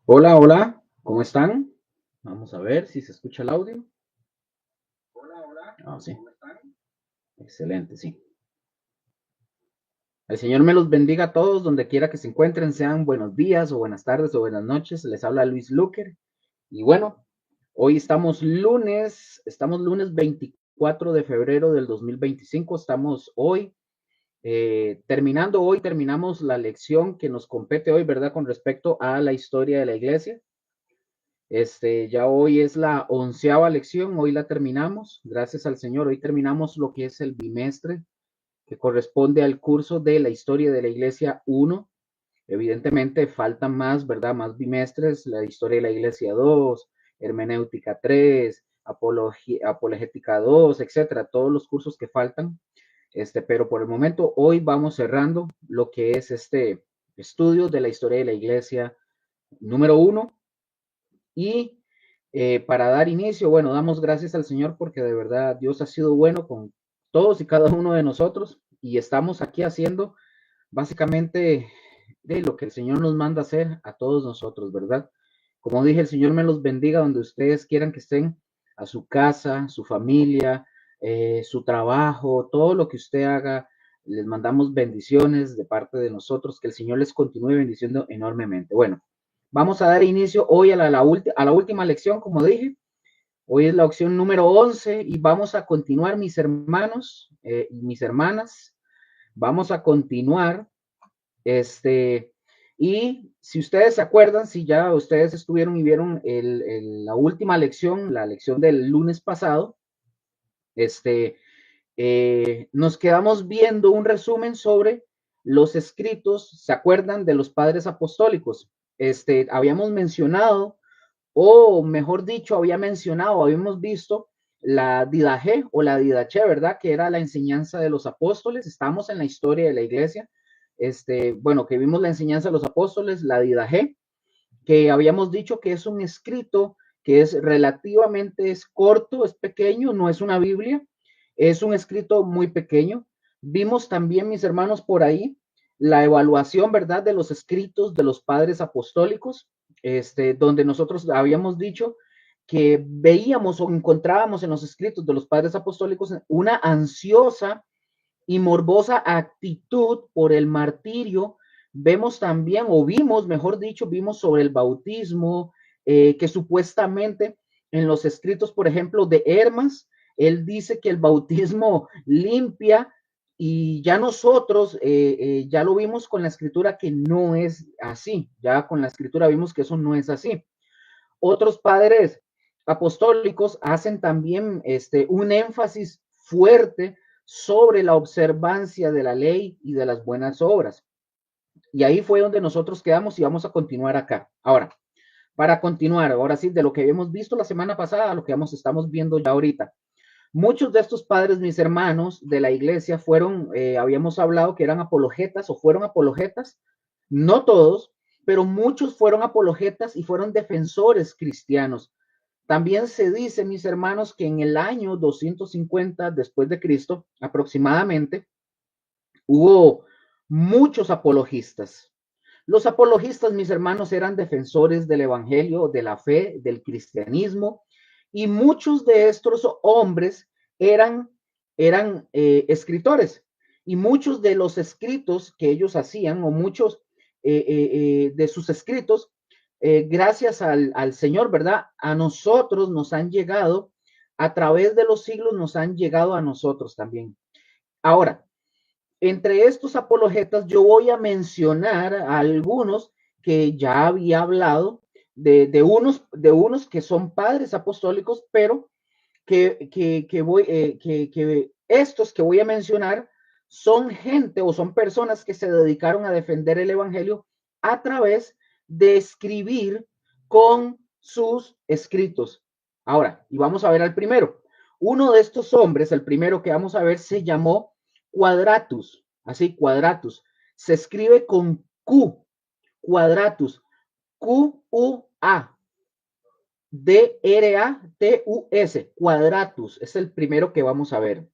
Hola, hola, ¿cómo están? Vamos a ver si se escucha el audio. Ah, sí, excelente, sí. El Señor me los bendiga a todos, donde quiera que se encuentren, sean buenos días o buenas tardes o buenas noches. Les habla Luis Luker. Y bueno, hoy estamos lunes 24 de febrero del 2025. Estamos hoy terminamos la lección que nos compete hoy, ¿verdad? Con respecto a la historia de la iglesia. Ya hoy es la 11ª lección, hoy la terminamos, gracias al Señor, hoy terminamos lo que es el bimestre que corresponde al curso de la historia de la Iglesia 1. Evidentemente faltan más, ¿verdad? Más bimestres, la historia de la Iglesia 2, hermenéutica 3, apologética 2, etcétera, todos los cursos que faltan. Pero por el momento, hoy vamos cerrando lo que es este estudio de la historia de la Iglesia número 1 y para dar inicio, bueno, damos gracias al Señor porque de verdad Dios ha sido bueno con todos y cada uno de nosotros y estamos aquí haciendo básicamente de lo que el Señor nos manda hacer a todos nosotros, ¿verdad? Como dije, el Señor me los bendiga donde ustedes quieran que estén, a su casa, su familia, su trabajo, todo lo que usted haga. Les mandamos bendiciones de parte de nosotros, que el Señor les continúe bendiciendo enormemente. Bueno, vamos a dar inicio hoy a la última lección, como dije. Hoy es la opción número 11 y vamos a continuar, mis hermanos y mis hermanas. Vamos a continuar y si ustedes se acuerdan, si ya ustedes estuvieron y vieron la última lección, la lección del lunes pasado, nos quedamos viendo un resumen sobre los escritos, ¿se acuerdan de los padres apostólicos? Habíamos mencionado, o mejor dicho, habíamos visto la didaje o la didache, ¿verdad? Que era la enseñanza de los apóstoles. Estamos en la historia de la iglesia. Bueno, que vimos la enseñanza de los apóstoles, la didaje, que habíamos dicho que es un escrito que es relativamente es corto, es pequeño, no es una Biblia, es un escrito muy pequeño. Vimos también, mis hermanos, por ahí la evaluación, ¿verdad?, de los escritos de los padres apostólicos, donde nosotros habíamos dicho que veíamos o encontrábamos en los escritos de los padres apostólicos una ansiosa y morbosa actitud por el martirio. Vemos también, o vimos, mejor dicho, vimos sobre el bautismo, que supuestamente en los escritos, por ejemplo, de Hermas, él dice que el bautismo limpia y ya nosotros ya lo vimos con la escritura que no es así, ya con la escritura vimos que eso no es así. Otros padres apostólicos hacen también un énfasis fuerte sobre la observancia de la ley y de las buenas obras. Y ahí fue donde nosotros quedamos y vamos a continuar acá. Ahora, para continuar, ahora sí, de lo que habíamos visto la semana pasada a lo que estamos viendo ya ahorita. Muchos de estos padres, mis hermanos de la iglesia, habíamos hablado que eran apologetas o fueron apologetas, no todos, pero muchos fueron apologetas y fueron defensores cristianos. También se dice, mis hermanos, que en el año 250 después de Cristo, aproximadamente, hubo muchos apologistas. Los apologistas, mis hermanos, eran defensores del evangelio, de la fe, del cristianismo, y muchos de estos hombres eran, eran escritores. Y muchos de los escritos que ellos hacían, o muchos de sus escritos, gracias al Señor, ¿verdad? A nosotros nos han llegado, a través de los siglos nos han llegado a nosotros también. Ahora, entre estos apologetas yo voy a mencionar a algunos que ya había hablado de unos que son padres apostólicos, pero que estos que voy a mencionar son gente o son personas que se dedicaron a defender el evangelio a través de escribir con sus escritos. Ahora, y vamos a ver al primero. Uno de estos hombres, el primero que vamos a ver, se llamó Quadratus, así Quadratus. Se escribe con Q, Quadratus, Q-U-A. Dratus, Quadratus, es el primero que vamos a ver.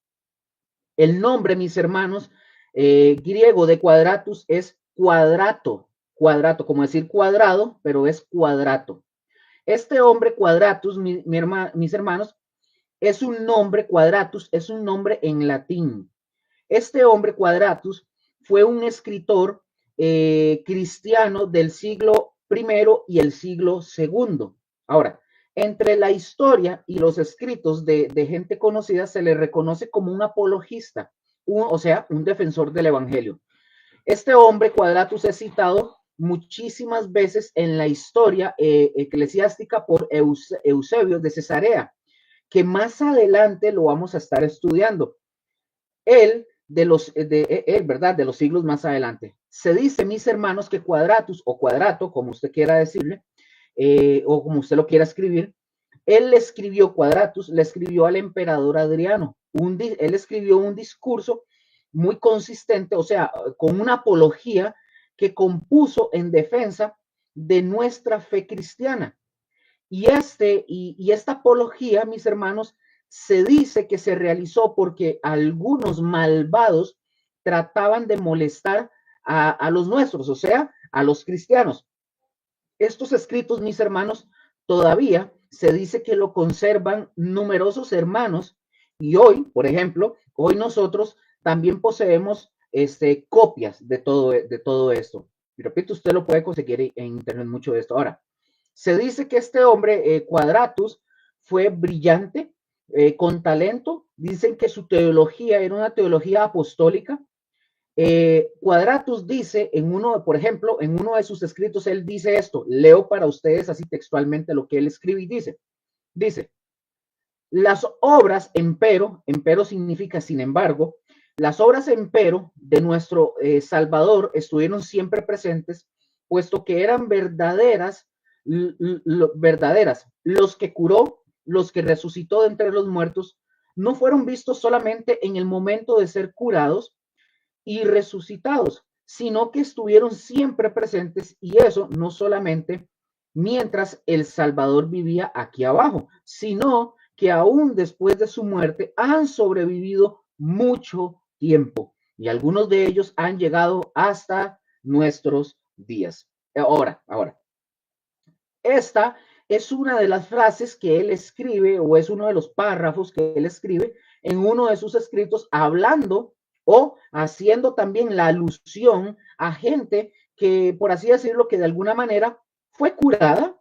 El nombre, mis hermanos, griego de Quadratus es cuadrato, Cuadrato, como decir cuadrado, pero es cuadrato. Este hombre Quadratus, mis hermanos, es un nombre, Quadratus es un nombre en latín. Este hombre Quadratus fue un escritor cristiano del siglo I y el siglo II. Ahora, entre la historia y los escritos de gente conocida se le reconoce como un apologista, o sea, un defensor del evangelio. Este hombre Quadratus es citado muchísimas veces en la historia eclesiástica por Eusebio de Cesarea, que más adelante lo vamos a estar estudiando. Él, ¿verdad? De los siglos más adelante. Se dice, mis hermanos, que Quadratus o Cuadrato, como usted quiera decirle, o como usted lo quiera escribir, él le escribió, Quadratus, le escribió al emperador Adriano. Él escribió un discurso muy consistente, o sea, con una apología que compuso en defensa de nuestra fe cristiana. Y esta apología, mis hermanos, se dice que se realizó porque algunos malvados trataban de molestar a los nuestros, o sea, a los cristianos. Estos escritos, mis hermanos, todavía se dice que lo conservan numerosos hermanos y hoy, por ejemplo, hoy nosotros también poseemos copias de todo esto. Y repito, usted lo puede conseguir en internet mucho de esto. Ahora, se dice que este hombre, Quadratus, fue brillante, con talento. Dicen que su teología era una teología apostólica. Quadratus dice por ejemplo, en uno de sus escritos, él dice esto, leo para ustedes así textualmente lo que él escribe y dice, las obras, empero significa sin embargo, las obras empero de nuestro Salvador estuvieron siempre presentes, puesto que eran verdaderas, los que curó, los que resucitó de entre los muertos, no fueron vistos solamente en el momento de ser curados, y resucitados, sino que estuvieron siempre presentes y eso no solamente mientras el Salvador vivía aquí abajo, sino que aún después de su muerte han sobrevivido mucho tiempo y algunos de ellos han llegado hasta nuestros días. Ahora, esta es una de las frases que él escribe o es uno de los párrafos que él escribe en uno de sus escritos hablando o haciendo también la alusión a gente que, por así decirlo, que de alguna manera fue curada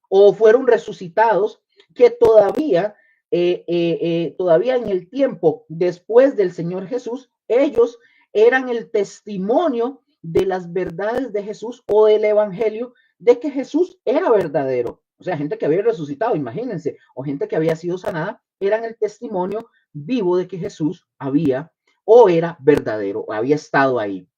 o fueron resucitados, que todavía en el tiempo después del Señor Jesús, ellos eran el testimonio de las verdades de Jesús o del Evangelio de que Jesús era verdadero. O sea, gente que había resucitado, imagínense, o gente que había sido sanada, eran el testimonio vivo de que Jesús había o era verdadero, o había estado ahí.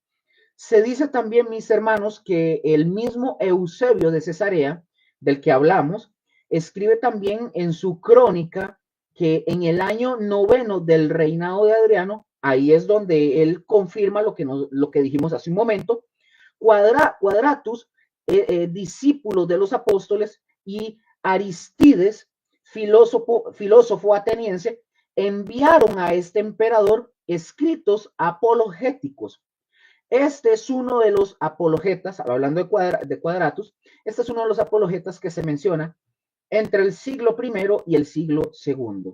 Se dice también, mis hermanos, que el mismo Eusebio de Cesarea, del que hablamos, escribe también en su crónica que en el año 9 del reinado de Adriano, ahí es donde él confirma lo que dijimos hace un momento, Quadratus, discípulo de los apóstoles, y Aristides, filósofo ateniense, enviaron a este emperador escritos apologéticos. Este es uno de los apologetas, hablando de Quadratus, este es uno de los apologetas que se menciona entre el siglo I y el siglo II.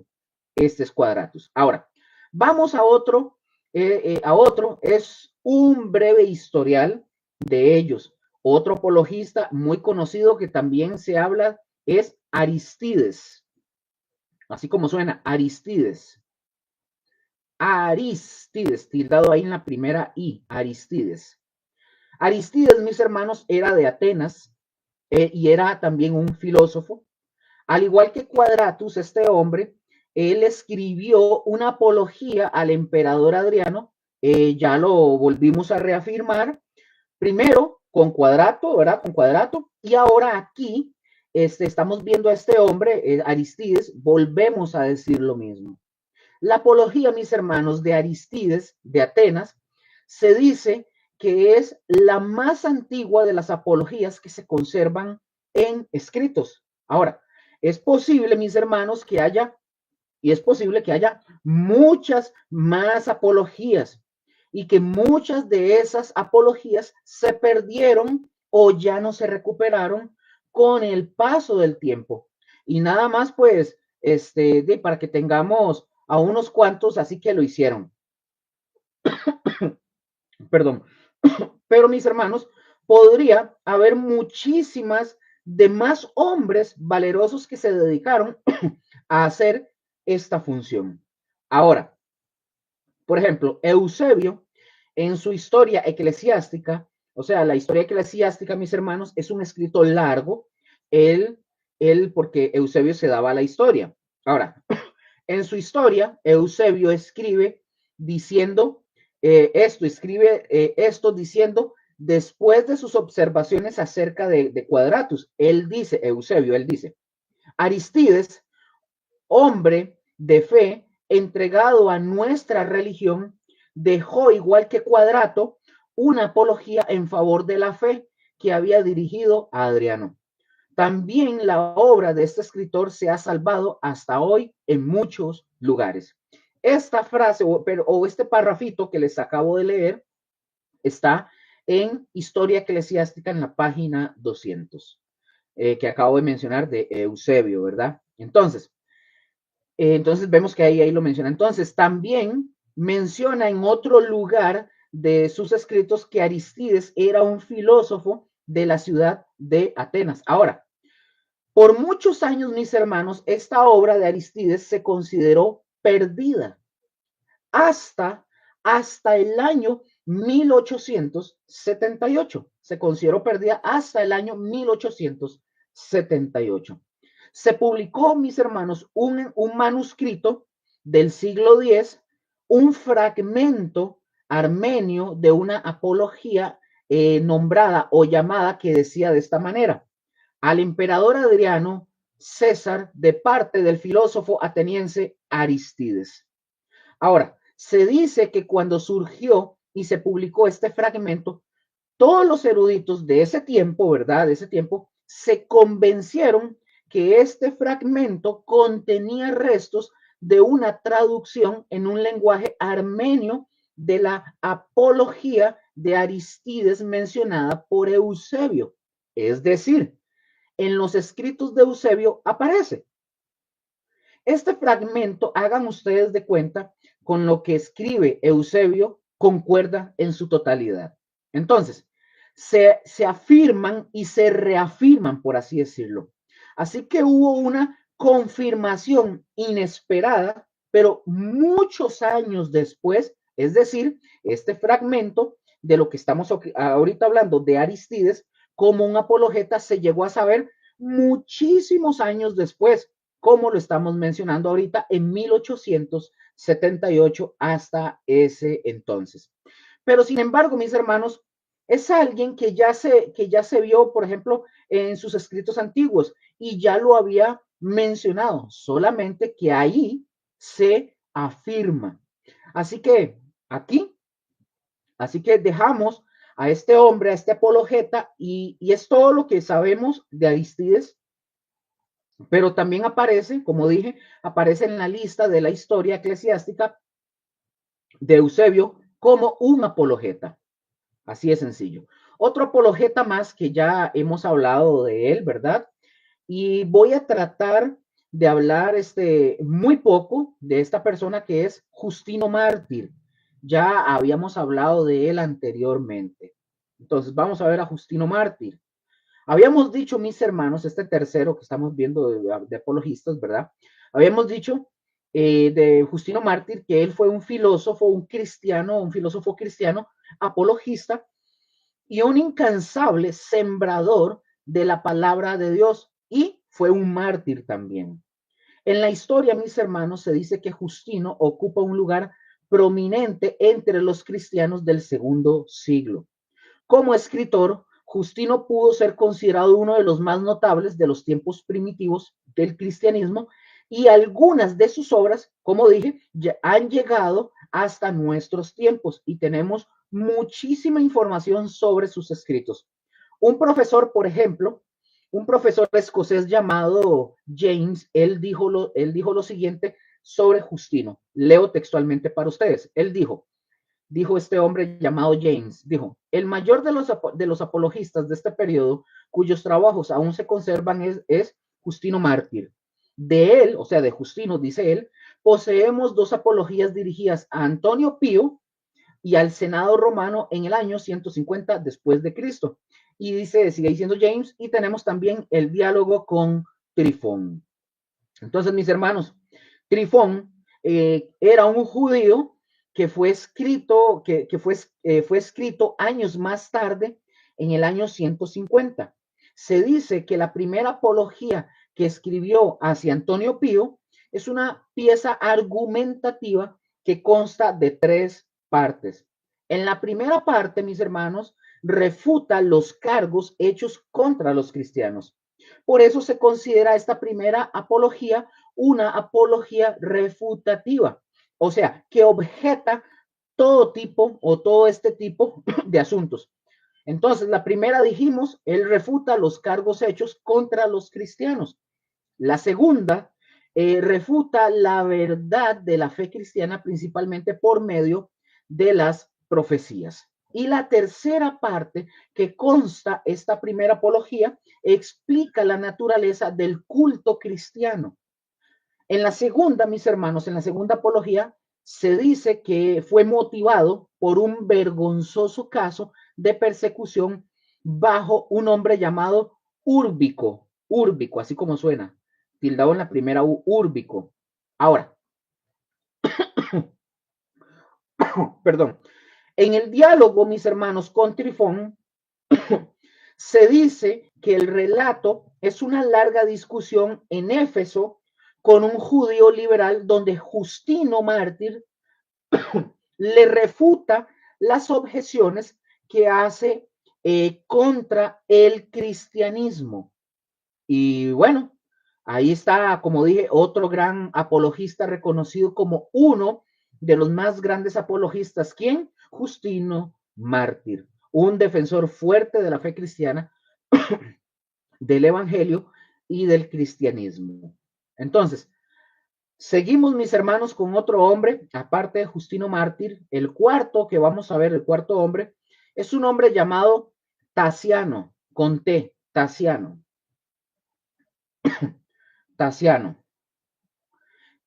Este es Quadratus. Ahora, vamos a otro, es un breve historial de ellos. Otro apologista muy conocido que también se habla es Aristides, así como suena, Aristides. Aristides, tildado ahí en la primera I, Aristides. Aristides, mis hermanos, era de Atenas y era también un filósofo. Al igual que Quadratus, este hombre, él escribió una apología al emperador Adriano, ya lo volvimos a reafirmar, primero con Quadrato, ¿verdad? Con Quadrato, y ahora aquí estamos viendo a este hombre, Aristides, volvemos a decir lo mismo. La apología, mis hermanos, de Aristides, de Atenas, se dice que es la más antigua de las apologías que se conservan en escritos. Ahora, es posible, mis hermanos, que haya muchas más apologías y que muchas de esas apologías se perdieron o ya no se recuperaron con el paso del tiempo. Y nada más, pues, para que tengamos a unos cuantos, así que lo hicieron. Perdón. Pero mis hermanos, podría haber muchísimas de más hombres valerosos que se dedicaron a hacer esta función. Ahora, por ejemplo, Eusebio, en su historia eclesiástica, o sea, la historia eclesiástica, mis hermanos, es un escrito largo, él, porque Eusebio se daba la historia. Ahora, en su historia, Eusebio escribe diciendo esto diciendo, después de sus observaciones acerca de Cuadratus, él dice, Aristides, hombre de fe, entregado a nuestra religión, dejó, igual que Cuadrato, una apología en favor de la fe que había dirigido a Adriano. También la obra de este escritor se ha salvado hasta hoy en muchos lugares. Esta frase o este parrafito que les acabo de leer está en Historia Eclesiástica en la página 200, que acabo de mencionar de Eusebio, ¿verdad? Entonces vemos que ahí lo menciona. Entonces también menciona en otro lugar de sus escritos que Aristides era un filósofo de la ciudad de Atenas. Ahora, por muchos años, mis hermanos, esta obra de Aristides se consideró perdida hasta, hasta el año 1878. Se consideró perdida hasta el año 1878. Se publicó, mis hermanos, un manuscrito del siglo X, un fragmento armenio de una apología nombrada o llamada que decía de esta manera: al emperador Adriano César de parte del filósofo ateniense Aristides. Ahora, se dice que cuando surgió y se publicó este fragmento, todos los eruditos de ese tiempo, ¿verdad? De ese tiempo, se convencieron que este fragmento contenía restos de una traducción en un lenguaje armenio de la apología de Aristides mencionada por Eusebio. Es decir, en los escritos de Eusebio aparece. Este fragmento, hagan ustedes de cuenta, con lo que escribe Eusebio, concuerda en su totalidad. Entonces, se afirman y se reafirman, por así decirlo. Así que hubo una confirmación inesperada, pero muchos años después, es decir, este fragmento de lo que estamos ahorita hablando de Aristides, como un apologeta, se llegó a saber muchísimos años después, como lo estamos mencionando ahorita, en 1878 hasta ese entonces. Pero sin embargo, mis hermanos, es alguien que ya se vio, por ejemplo, en sus escritos antiguos y ya lo había mencionado, solamente que ahí se afirma. Así que aquí, así que dejamos a este hombre, a este apologeta, y es todo lo que sabemos de Aristides. Pero también aparece, como dije, aparece en la lista de la historia eclesiástica de Eusebio como un apologeta. Así de sencillo. Otro apologeta más que ya hemos hablado de él, ¿verdad? Y voy a tratar de hablar muy poco de esta persona que es Justino Mártir. Ya habíamos hablado de él anteriormente. Entonces vamos a ver a Justino Mártir. Habíamos dicho, mis hermanos, este tercero que estamos viendo de apologistas, ¿verdad? Habíamos dicho de Justino Mártir que él fue un filósofo, un filósofo cristiano, apologista y un incansable sembrador de la palabra de Dios, y fue un mártir también. En la historia, mis hermanos, se dice que Justino ocupa un lugar prominente entre los cristianos del segundo siglo. Como escritor, Justino pudo ser considerado uno de los más notables de los tiempos primitivos del cristianismo, y algunas de sus obras, como dije, ya han llegado hasta nuestros tiempos y tenemos muchísima información sobre sus escritos. Un profesor, por ejemplo, un profesor escocés llamado James, él dijo lo siguiente sobre Justino. Leo textualmente para ustedes. Él dijo: dijo este hombre llamado James, dijo, el mayor de los apologistas de este periodo, cuyos trabajos aún se conservan, es Justino Mártir. De él, o sea, de Justino, dice él, poseemos dos apologías dirigidas a Antonio Pío y al Senado romano en el año 150 después de Cristo. Y dice, sigue diciendo James, y tenemos también el diálogo con Trifón. Entonces, mis hermanos, Trifón era un judío que fue escrito, fue escrito años más tarde, en el año 150. Se dice que la primera apología que escribió hacia Antonio Pío es una pieza argumentativa que consta de tres partes. En la primera parte, mis hermanos, refuta los cargos hechos contra los cristianos. Por eso se considera esta primera apología una apología refutativa, o sea, que objeta todo tipo o todo este tipo de asuntos. Entonces, la primera dijimos, él refuta los cargos hechos contra los cristianos. La segunda, refuta la verdad de la fe cristiana principalmente por medio de las profecías. Y la tercera parte que consta esta primera apología explica la naturaleza del culto cristiano. En la segunda, mis hermanos, en la segunda apología, se dice que fue motivado por un vergonzoso caso de persecución bajo un hombre llamado Úrbico, Úrbico, así como suena, tildado en la primera U, Úrbico. Ahora, perdón, en el diálogo, mis hermanos, con Trifón, se dice que el relato es una larga discusión en Éfeso con un judío liberal donde Justino Mártir le refuta las objeciones que hace contra el cristianismo. Y bueno, ahí está, como dije, otro gran apologista reconocido como uno de los más grandes apologistas. ¿Quién? Justino Mártir, un defensor fuerte de la fe cristiana, del evangelio y del cristianismo. Entonces, seguimos, mis hermanos, con otro hombre, aparte de Justino Mártir. El cuarto que vamos a ver, el cuarto hombre, es un hombre llamado Tasiano, con T, Tasiano. Tasiano.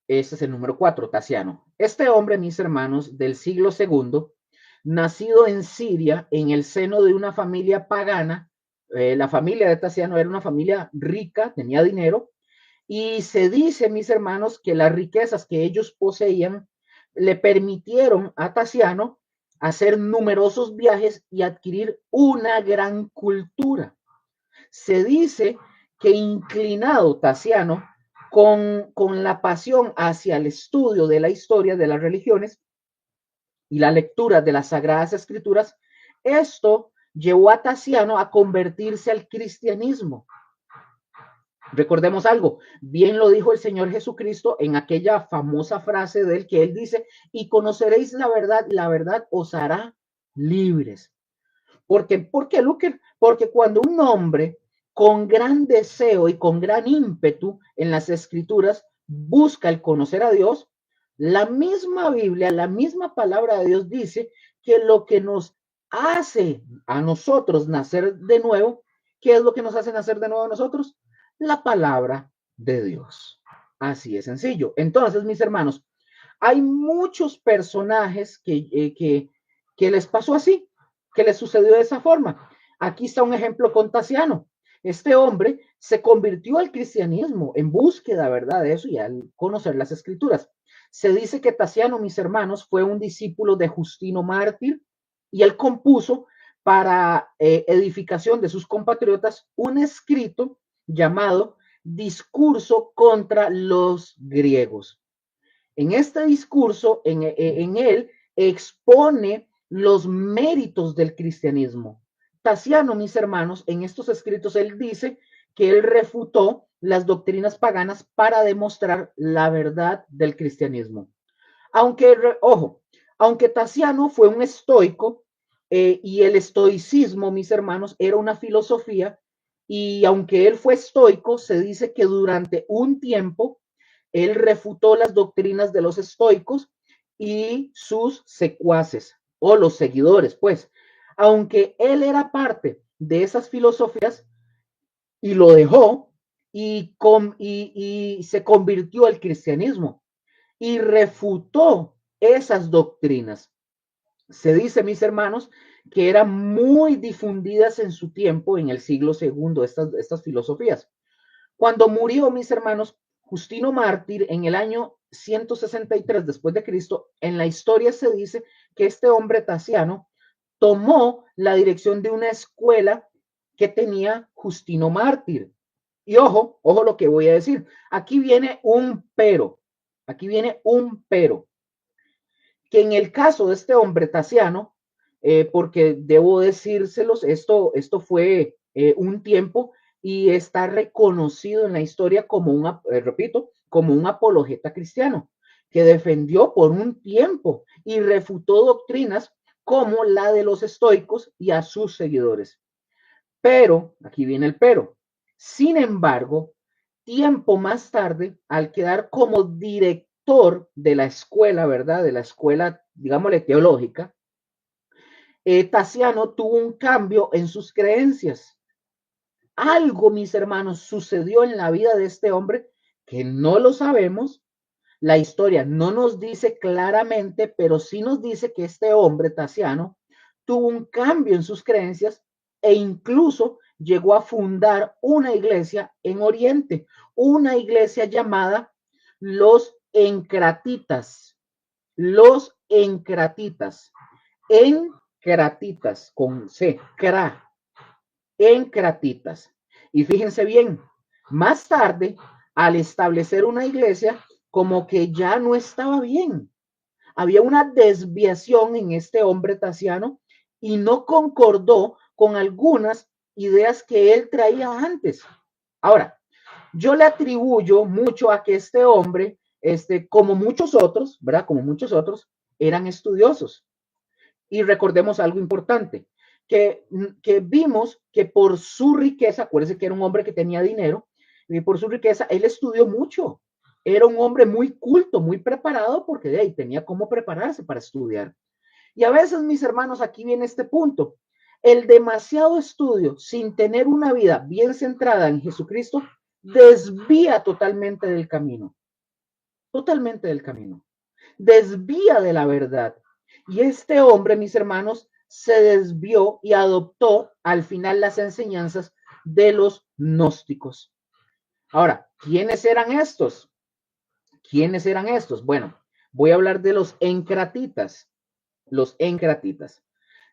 Ese es el número 4, Tasiano. Este hombre, mis hermanos, del siglo segundo, nacido en Siria, en el seno de una familia pagana. La familia de Tasiano era una familia rica, tenía dinero, y se dice, mis hermanos, que las riquezas que ellos poseían le permitieron a Tasiano hacer numerosos viajes y adquirir una gran cultura. Se dice que inclinado Tasiano con la pasión hacia el estudio de la historia de las religiones y la lectura de las Sagradas Escrituras, esto llevó a Tasiano a convertirse al cristianismo. Recordemos algo, bien lo dijo el Señor Jesucristo en aquella famosa frase de él que él dice, y conoceréis la verdad os hará libres. ¿Por qué, Luque? Porque cuando un hombre con gran deseo y con gran ímpetu en las escrituras busca el conocer a Dios, la misma Biblia, la misma palabra de Dios dice que lo que nos hace a nosotros nacer de nuevo, ¿qué es lo que nos hace nacer de nuevo a nosotros? La palabra de Dios. Así es sencillo. Entonces, mis hermanos, hay muchos personajes que les pasó así, que les sucedió de esa forma. Aquí está un ejemplo con Tasiano. Este hombre se convirtió al cristianismo en búsqueda, ¿verdad? De eso y al conocer las escrituras. Se dice que Tasiano, mis hermanos, fue un discípulo de Justino Mártir y él compuso para edificación de sus compatriotas un escrito llamado Discurso contra los griegos. En este discurso, en él expone los méritos del cristianismo. Tasiano, mis hermanos, en estos escritos él dice que él refutó las doctrinas paganas para demostrar la verdad del cristianismo. Aunque, ojo, aunque Tasiano fue un estoico, y el estoicismo, mis hermanos, era una filosofía, y aunque él fue estoico, se dice que durante un tiempo él refutó las doctrinas de los estoicos y sus secuaces. o los seguidores, pues, aunque él era parte de esas filosofías y lo dejó y se convirtió al cristianismo y refutó esas doctrinas. Se dice, mis hermanos, que eran muy difundidas en su tiempo, en el siglo segundo, estas filosofías. Cuando murió, mis hermanos, Justino Mártir en el año 163 después de Cristo, en la historia se dice que este hombre Tasiano tomó la dirección de una escuela que tenía Justino Mártir. Y ojo, ojo lo que voy a decir. Aquí viene un pero. Aquí viene un pero. Que en el caso de este hombre Tasiano, porque debo decírselos, esto fue un tiempo y está reconocido en la historia como repito, como un apologeta cristiano, que defendió por un tiempo y refutó doctrinas como la de los estoicos y a sus seguidores. Pero, aquí viene el pero, sin embargo, tiempo más tarde, al quedar como director de la escuela, ¿verdad? De la escuela, digámosle, teológica, Tasiano tuvo un cambio en sus creencias. Algo, mis hermanos, sucedió en la vida de este hombre que no lo sabemos. La historia no nos dice claramente, pero sí nos dice que este hombre, Tasiano, tuvo un cambio en sus creencias e incluso llegó a fundar una iglesia en Oriente, una iglesia llamada los Encratitas. Los Encratitas. Encratitas, con C, cra, Encratitas. Y fíjense bien, más tarde, al establecer una iglesia, como que ya no estaba bien. Había una desviación en este hombre Tasiano y no concordó con algunas ideas que él traía antes. Ahora, yo le atribuyo mucho a que este hombre, como muchos otros, ¿verdad? Como muchos otros, eran estudiosos. Y recordemos algo importante, que vimos que por su riqueza, acuérdense que era un hombre que tenía dinero, y por su riqueza, él estudió mucho. Era un hombre muy culto, muy preparado, porque de ahí tenía cómo prepararse para estudiar. Y a veces, mis hermanos, aquí viene este punto. El demasiado estudio sin tener una vida bien centrada en Jesucristo desvía totalmente del camino. Totalmente del camino. Desvía de la verdad. Y este hombre, mis hermanos, se desvió y adoptó al final las enseñanzas de los gnósticos. Ahora, ¿quiénes eran estos? ¿Quiénes eran estos? Bueno, voy a hablar de los encratitas. Los encratitas.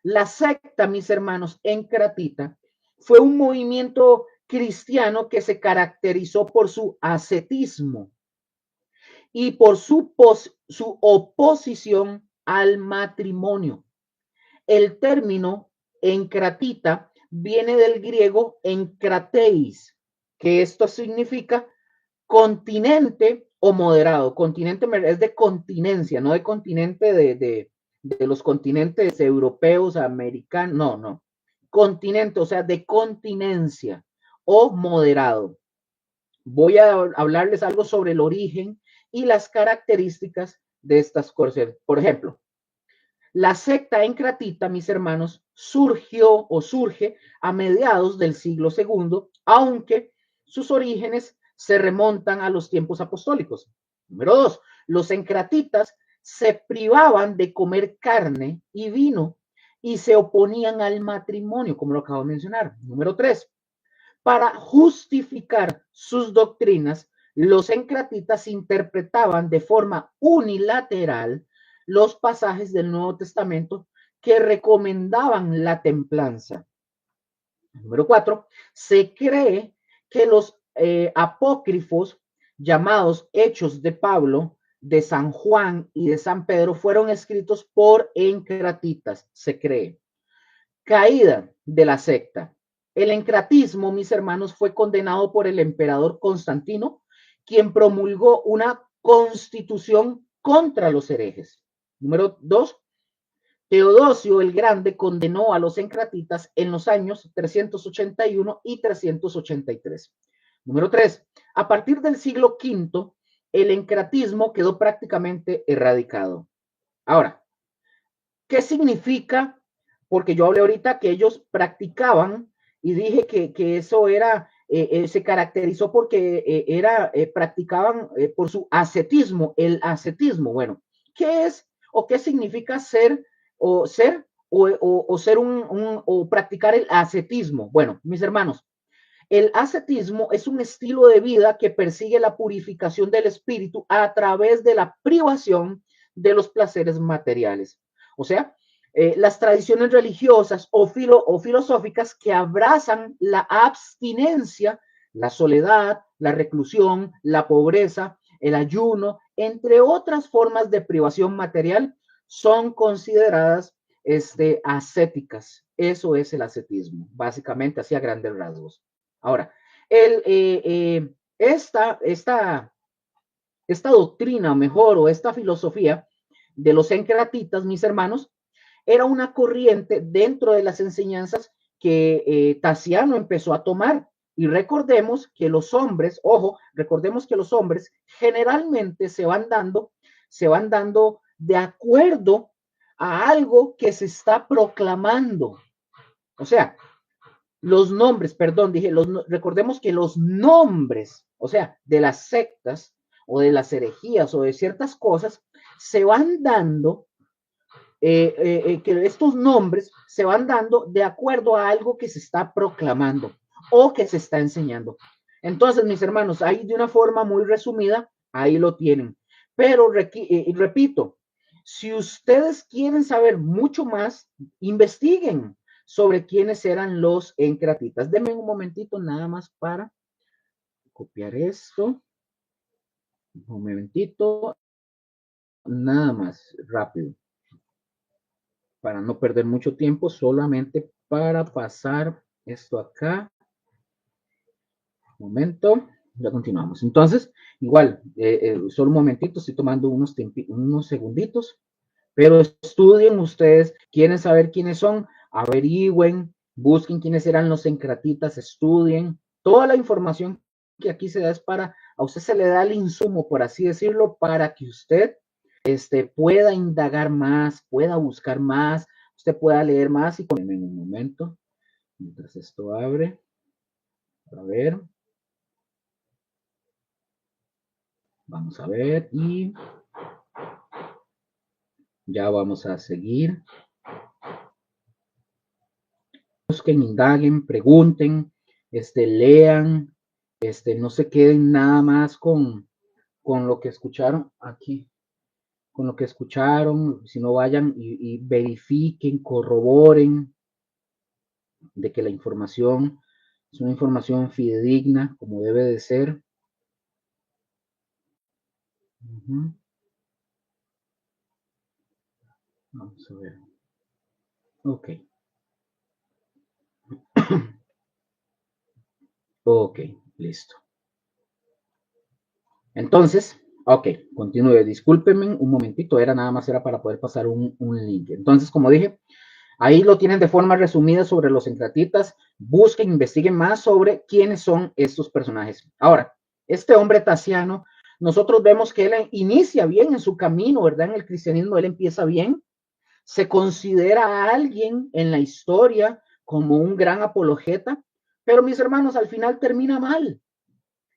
La secta, mis hermanos, encratita, fue un movimiento cristiano que se caracterizó por su ascetismo y por su oposición al matrimonio. El término encratita viene del griego encrateis, que esto significa continente o moderado. Continente es de continencia, no de continente de los continentes europeos, americanos, no, no. Continente, o sea, de continencia o moderado. Voy a hablarles algo sobre el origen y las características de estas cosas. Por ejemplo, la secta encratita, mis hermanos, surge a mediados del siglo segundo, aunque sus orígenes se remontan a los tiempos apostólicos. Número dos, los encratitas se privaban de comer carne y vino y se oponían al matrimonio, como lo acabo de mencionar. Número tres, para justificar sus doctrinas, los encratitas interpretaban de forma unilateral los pasajes del Nuevo Testamento que recomendaban la templanza. Número 4, se cree que los apócrifos llamados Hechos de Pablo, de San Juan y de San Pedro fueron escritos por encratitas, se cree. Caída de la secta. El encratismo, mis hermanos, fue condenado por el emperador Constantino, quien promulgó una constitución contra los herejes. Número 2, Teodosio el Grande condenó a los encratitas en los años 381 y 383. Número 3, a partir del siglo V, el encratismo quedó prácticamente erradicado. Ahora, ¿Qué significa? Porque yo hablé ahorita que ellos practicaban y dije que eso era, se caracterizó porque practicaban por su ascetismo, el ascetismo. Bueno, ¿qué es o qué significa ser o ser o practicar el ascetismo? Bueno, mis hermanos, el ascetismo es un estilo de vida que persigue la purificación del espíritu a través de la privación de los placeres materiales. O sea, las tradiciones religiosas o filosóficas que abrazan la abstinencia, la soledad, la reclusión, la pobreza, el ayuno, entre otras formas de privación material, son consideradas ascéticas. Eso es el ascetismo, básicamente, así a grandes rasgos. Ahora, el, esta doctrina, mejor, o esta filosofía de los encratitas, mis hermanos, era una corriente dentro de las enseñanzas que Tassiano empezó a tomar. Y recordemos que los hombres, ojo, recordemos que los hombres generalmente se van dando de acuerdo a algo que se está proclamando. O sea, los nombres, perdón, dije, recordemos que los nombres, o sea, de las sectas o de las herejías o de ciertas cosas, se van dando, que estos nombres se van dando de acuerdo a algo que se está proclamando o que se está enseñando. Entonces, mis hermanos, ahí de una forma muy resumida, ahí lo tienen. Pero repito, si ustedes quieren saber mucho más, investiguen sobre quiénes eran los encratitas. Denme un momentito nada más para copiar esto. Un momentito, nada más, rápido. Para no perder mucho tiempo, solamente para pasar esto acá. Un momento, ya continuamos. Entonces, igual, solo un momentito, estoy tomando unos segunditos, pero estudien ustedes, quieren saber quiénes son, averigüen, busquen quiénes eran los encratitas, estudien. Toda la información que aquí se da es para, a usted se le da el insumo, por así decirlo, para que usted pueda indagar más, pueda buscar más, usted pueda leer más y en un momento, mientras esto abre, a ver, vamos a ver y ya vamos a seguir. Busquen, indaguen, pregunten, lean, no se queden nada más con lo que escucharon aquí, con lo que escucharon, sino vayan y verifiquen, corroboren de que la información es una información fidedigna, como debe de ser. Vamos a ver. Ok. Ok, listo. Entonces, ok, continúe. Discúlpenme un momentito, nada más era para poder pasar un link. Entonces, como dije, ahí lo tienen de forma resumida sobre los encratitas. Busquen, investiguen más sobre quiénes son estos personajes. Ahora, este hombre Tassiano, nosotros vemos que él inicia bien en su camino, ¿verdad? En el cristianismo, él empieza bien. Se considera a alguien en la historia como un gran apologeta, pero mis hermanos, al final termina mal.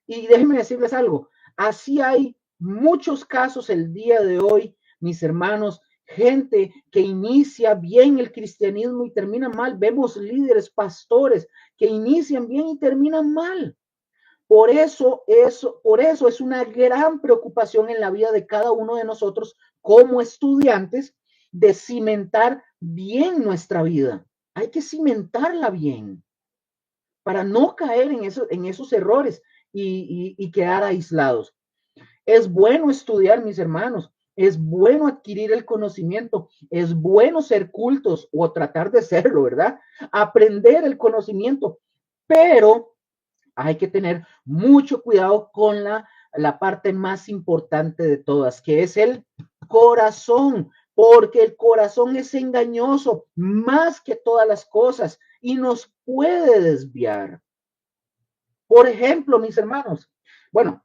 Y déjenme decirles algo, así hay muchos casos el día de hoy, mis hermanos, gente que inicia bien el cristianismo y termina mal. Vemos líderes, pastores que inician bien y terminan mal. Por eso es una gran preocupación en la vida de cada uno de nosotros como estudiantes de cimentar bien nuestra vida. Hay que cimentarla bien para no caer en esos errores y quedar aislados. Es bueno estudiar, mis hermanos. Es bueno adquirir el conocimiento. Es bueno ser cultos o tratar de serlo, ¿verdad? Aprender el conocimiento. Pero hay que tener mucho cuidado con la parte más importante de todas, que es el corazón, porque el corazón es engañoso más que todas las cosas y nos puede desviar. Por ejemplo, mis hermanos, bueno,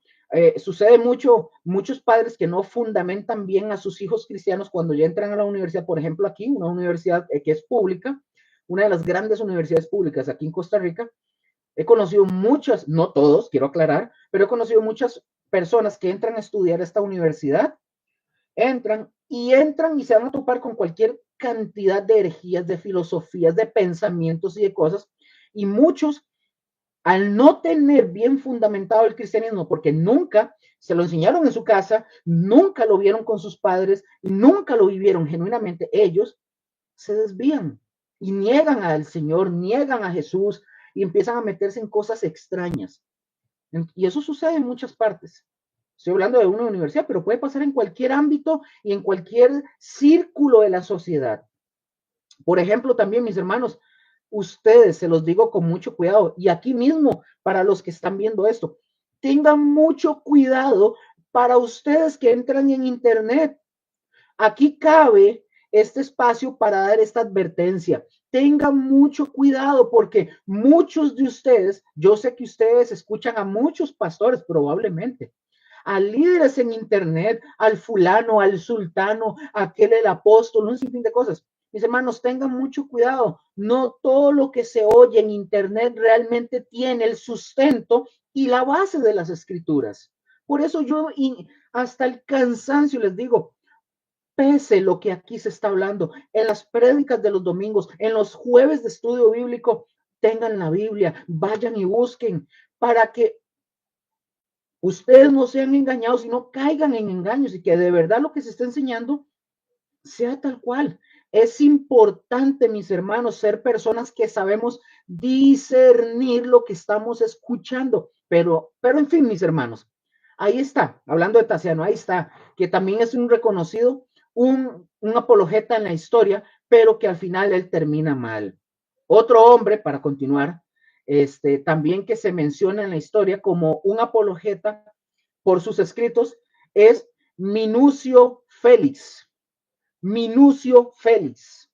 Sucede mucho, muchos padres que no fundamentan bien a sus hijos cristianos cuando ya entran a la universidad, por ejemplo, aquí, una universidad que es pública, una de las grandes universidades públicas aquí en Costa Rica. He conocido muchas, no todos, quiero aclarar, pero he conocido muchas personas que entran a estudiar esta universidad, entran y se van a topar con cualquier cantidad de herejías, de filosofías, de pensamientos y de cosas, y muchos al no tener bien fundamentado el cristianismo, porque nunca se lo enseñaron en su casa, nunca lo vieron con sus padres, nunca lo vivieron genuinamente, ellos se desvían y niegan al Señor, niegan a Jesús y empiezan a meterse en cosas extrañas. Y eso sucede en muchas partes. Estoy hablando de una universidad, pero puede pasar en cualquier ámbito y en cualquier círculo de la sociedad. Por ejemplo, también, mis hermanos, ustedes, se los digo con mucho cuidado, y aquí mismo, para los que están viendo esto, tengan mucho cuidado para ustedes que entran en Internet. Aquí cabe este espacio para dar esta advertencia. Tengan mucho cuidado porque muchos de ustedes, yo sé que ustedes escuchan a muchos pastores probablemente, a líderes en internet, al fulano, al sultano, aquel el apóstol, un sinfín de cosas. Mis hermanos, tengan mucho cuidado. No todo lo que se oye en internet realmente tiene el sustento y la base de las escrituras. Por eso yo hasta el cansancio les digo, pese lo que aquí se está hablando, en las prédicas de los domingos, en los jueves de estudio bíblico, tengan la Biblia, vayan y busquen para que ustedes no sean engañados y no caigan en engaños y que de verdad lo que se está enseñando sea tal cual. Es importante, mis hermanos, ser personas que sabemos discernir lo que estamos escuchando. Pero en fin, mis hermanos, ahí está, hablando de Tasiano, ahí está, que también es un reconocido, un apologeta en la historia, pero que al final él termina mal. Otro hombre, para continuar, también que se menciona en la historia como un apologeta por sus escritos, es Minucio Félix. Minucio Félix.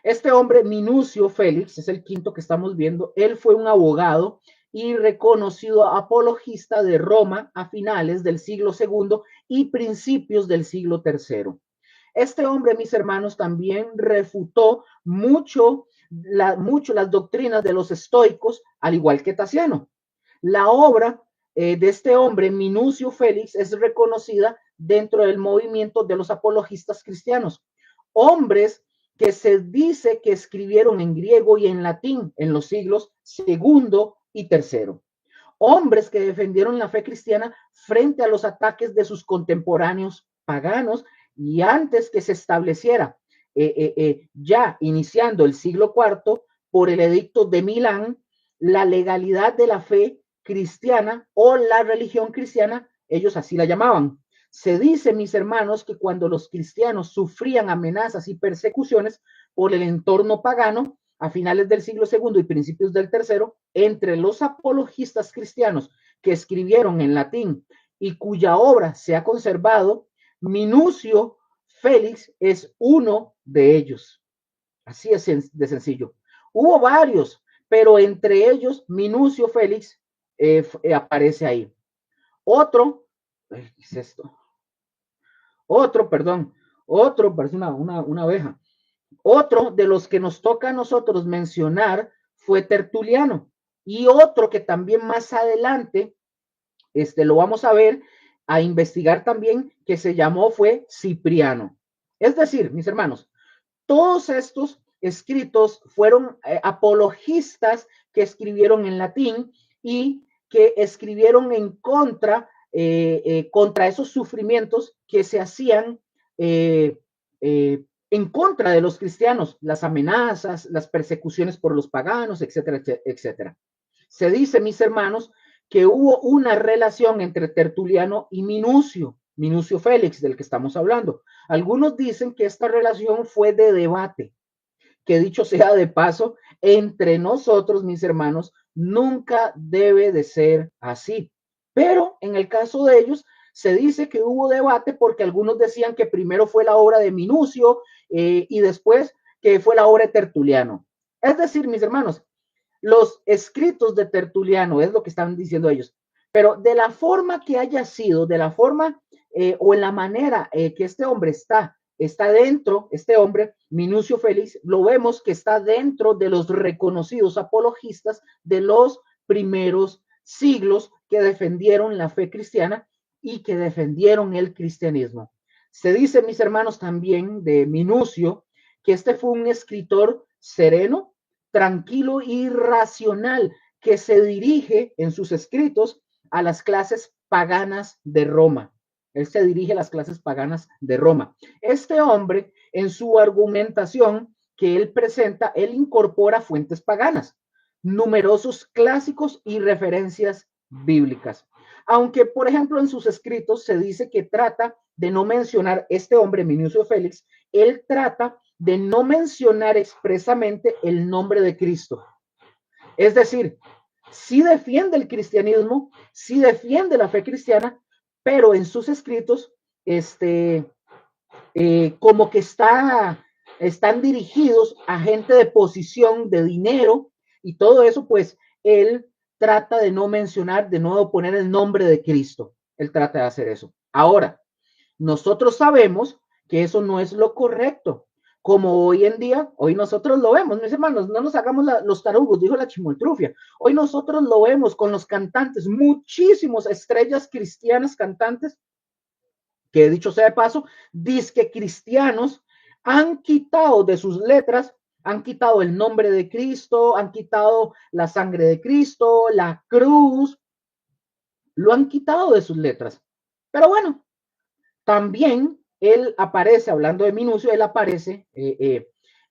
Este hombre, Minucio Félix, es el quinto que estamos viendo. Él fue un abogado y reconocido apologista de Roma a finales del siglo II y principios del siglo III. Este hombre, mis hermanos, también refutó mucho las doctrinas de los estoicos, al igual que Tasiano. La obra de este hombre, Minucio Félix, es reconocida dentro del movimiento de los apologistas cristianos. Hombres que se dice que escribieron en griego y en latín en los siglos segundo y tercero. Hombres que defendieron la fe cristiana frente a los ataques de sus contemporáneos paganos y antes que se estableciera, ya iniciando el siglo IV, por el edicto de Milán, la legalidad de la fe cristiana o la religión cristiana, ellos así la llamaban. Se dice, mis hermanos, que cuando los cristianos sufrían amenazas y persecuciones por el entorno pagano, a finales del siglo II y principios del tercero, entre los apologistas cristianos que escribieron en latín y cuya obra se ha conservado, Minucio Félix es uno de ellos. Así es de sencillo. Hubo varios, pero entre ellos Minucio Félix aparece ahí. Otro, ¿qué es esto? Otro, parece una abeja. Otro de los que nos toca a nosotros mencionar fue Tertuliano. Y otro que también más adelante, lo vamos a ver, a investigar también, que se llamó fue Cipriano. Es decir, mis hermanos, todos estos escritos fueron apologistas que escribieron en latín y que escribieron en contra esos sufrimientos que se hacían en contra de los cristianos, las amenazas, las persecuciones por los paganos, etcétera, etcétera. Se dice, mis hermanos, que hubo una relación entre Tertuliano y Minucio Félix, del que estamos hablando. Algunos dicen que esta relación fue de debate, que dicho sea de paso, entre nosotros, mis hermanos, nunca debe de ser así. Pero en el caso de ellos, se dice que hubo debate porque algunos decían que primero fue la obra de Minucio y después que fue la obra de Tertuliano. Es decir, mis hermanos, los escritos de Tertuliano, es lo que están diciendo ellos, Pero de la forma que haya sido, de la forma o en la manera que este hombre está dentro, este hombre, Minucio Félix, lo vemos que está dentro de los reconocidos apologistas de los primeros siglos que defendieron la fe cristiana y que defendieron el cristianismo. Se dice, mis hermanos, también de Minucio, que este fue un escritor sereno, tranquilo y racional, que se dirige en sus escritos a las clases paganas de Roma. Él se dirige a las clases paganas de Roma. Este hombre, en su argumentación que él presenta, él incorpora fuentes paganas, numerosos clásicos y referencias bíblicas. Aunque, por ejemplo, en sus escritos se dice que trata de no mencionar este hombre, Minucio Félix, él trata de no mencionar expresamente el nombre de Cristo. Es decir, sí defiende el cristianismo, sí defiende la fe cristiana, pero en sus escritos, como que están dirigidos a gente de posición, de dinero y todo eso, pues él trata de no mencionar, de no poner el nombre de Cristo. Él trata de hacer eso. Ahora, nosotros sabemos que eso no es lo correcto. Como hoy en día, hoy nosotros lo vemos, mis hermanos, no nos hagamos los tarugos, dijo la chimoltrufia. Hoy nosotros lo vemos con los cantantes, muchísimos estrellas cristianas cantantes, que dicho sea de paso, disque cristianos, han quitado de sus letras, han quitado el nombre de Cristo, han quitado la sangre de Cristo, la cruz, lo han quitado de sus letras. Pero bueno, también él aparece, hablando de Minucio, él aparece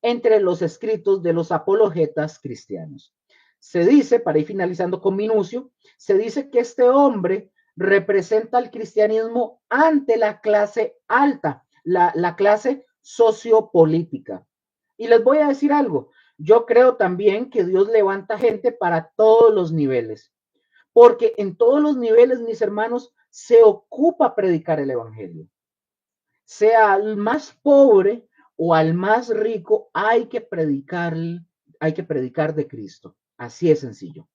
entre los escritos de los apologetas cristianos. Se dice, para ir finalizando con Minucio, se dice que este hombre representa al cristianismo ante la clase alta, la clase sociopolítica. Y les voy a decir algo, yo creo también que Dios levanta gente para todos los niveles, porque en todos los niveles, mis hermanos, se ocupa predicar el evangelio. Sea al más pobre o al más rico, hay que predicar de Cristo. Así es sencillo.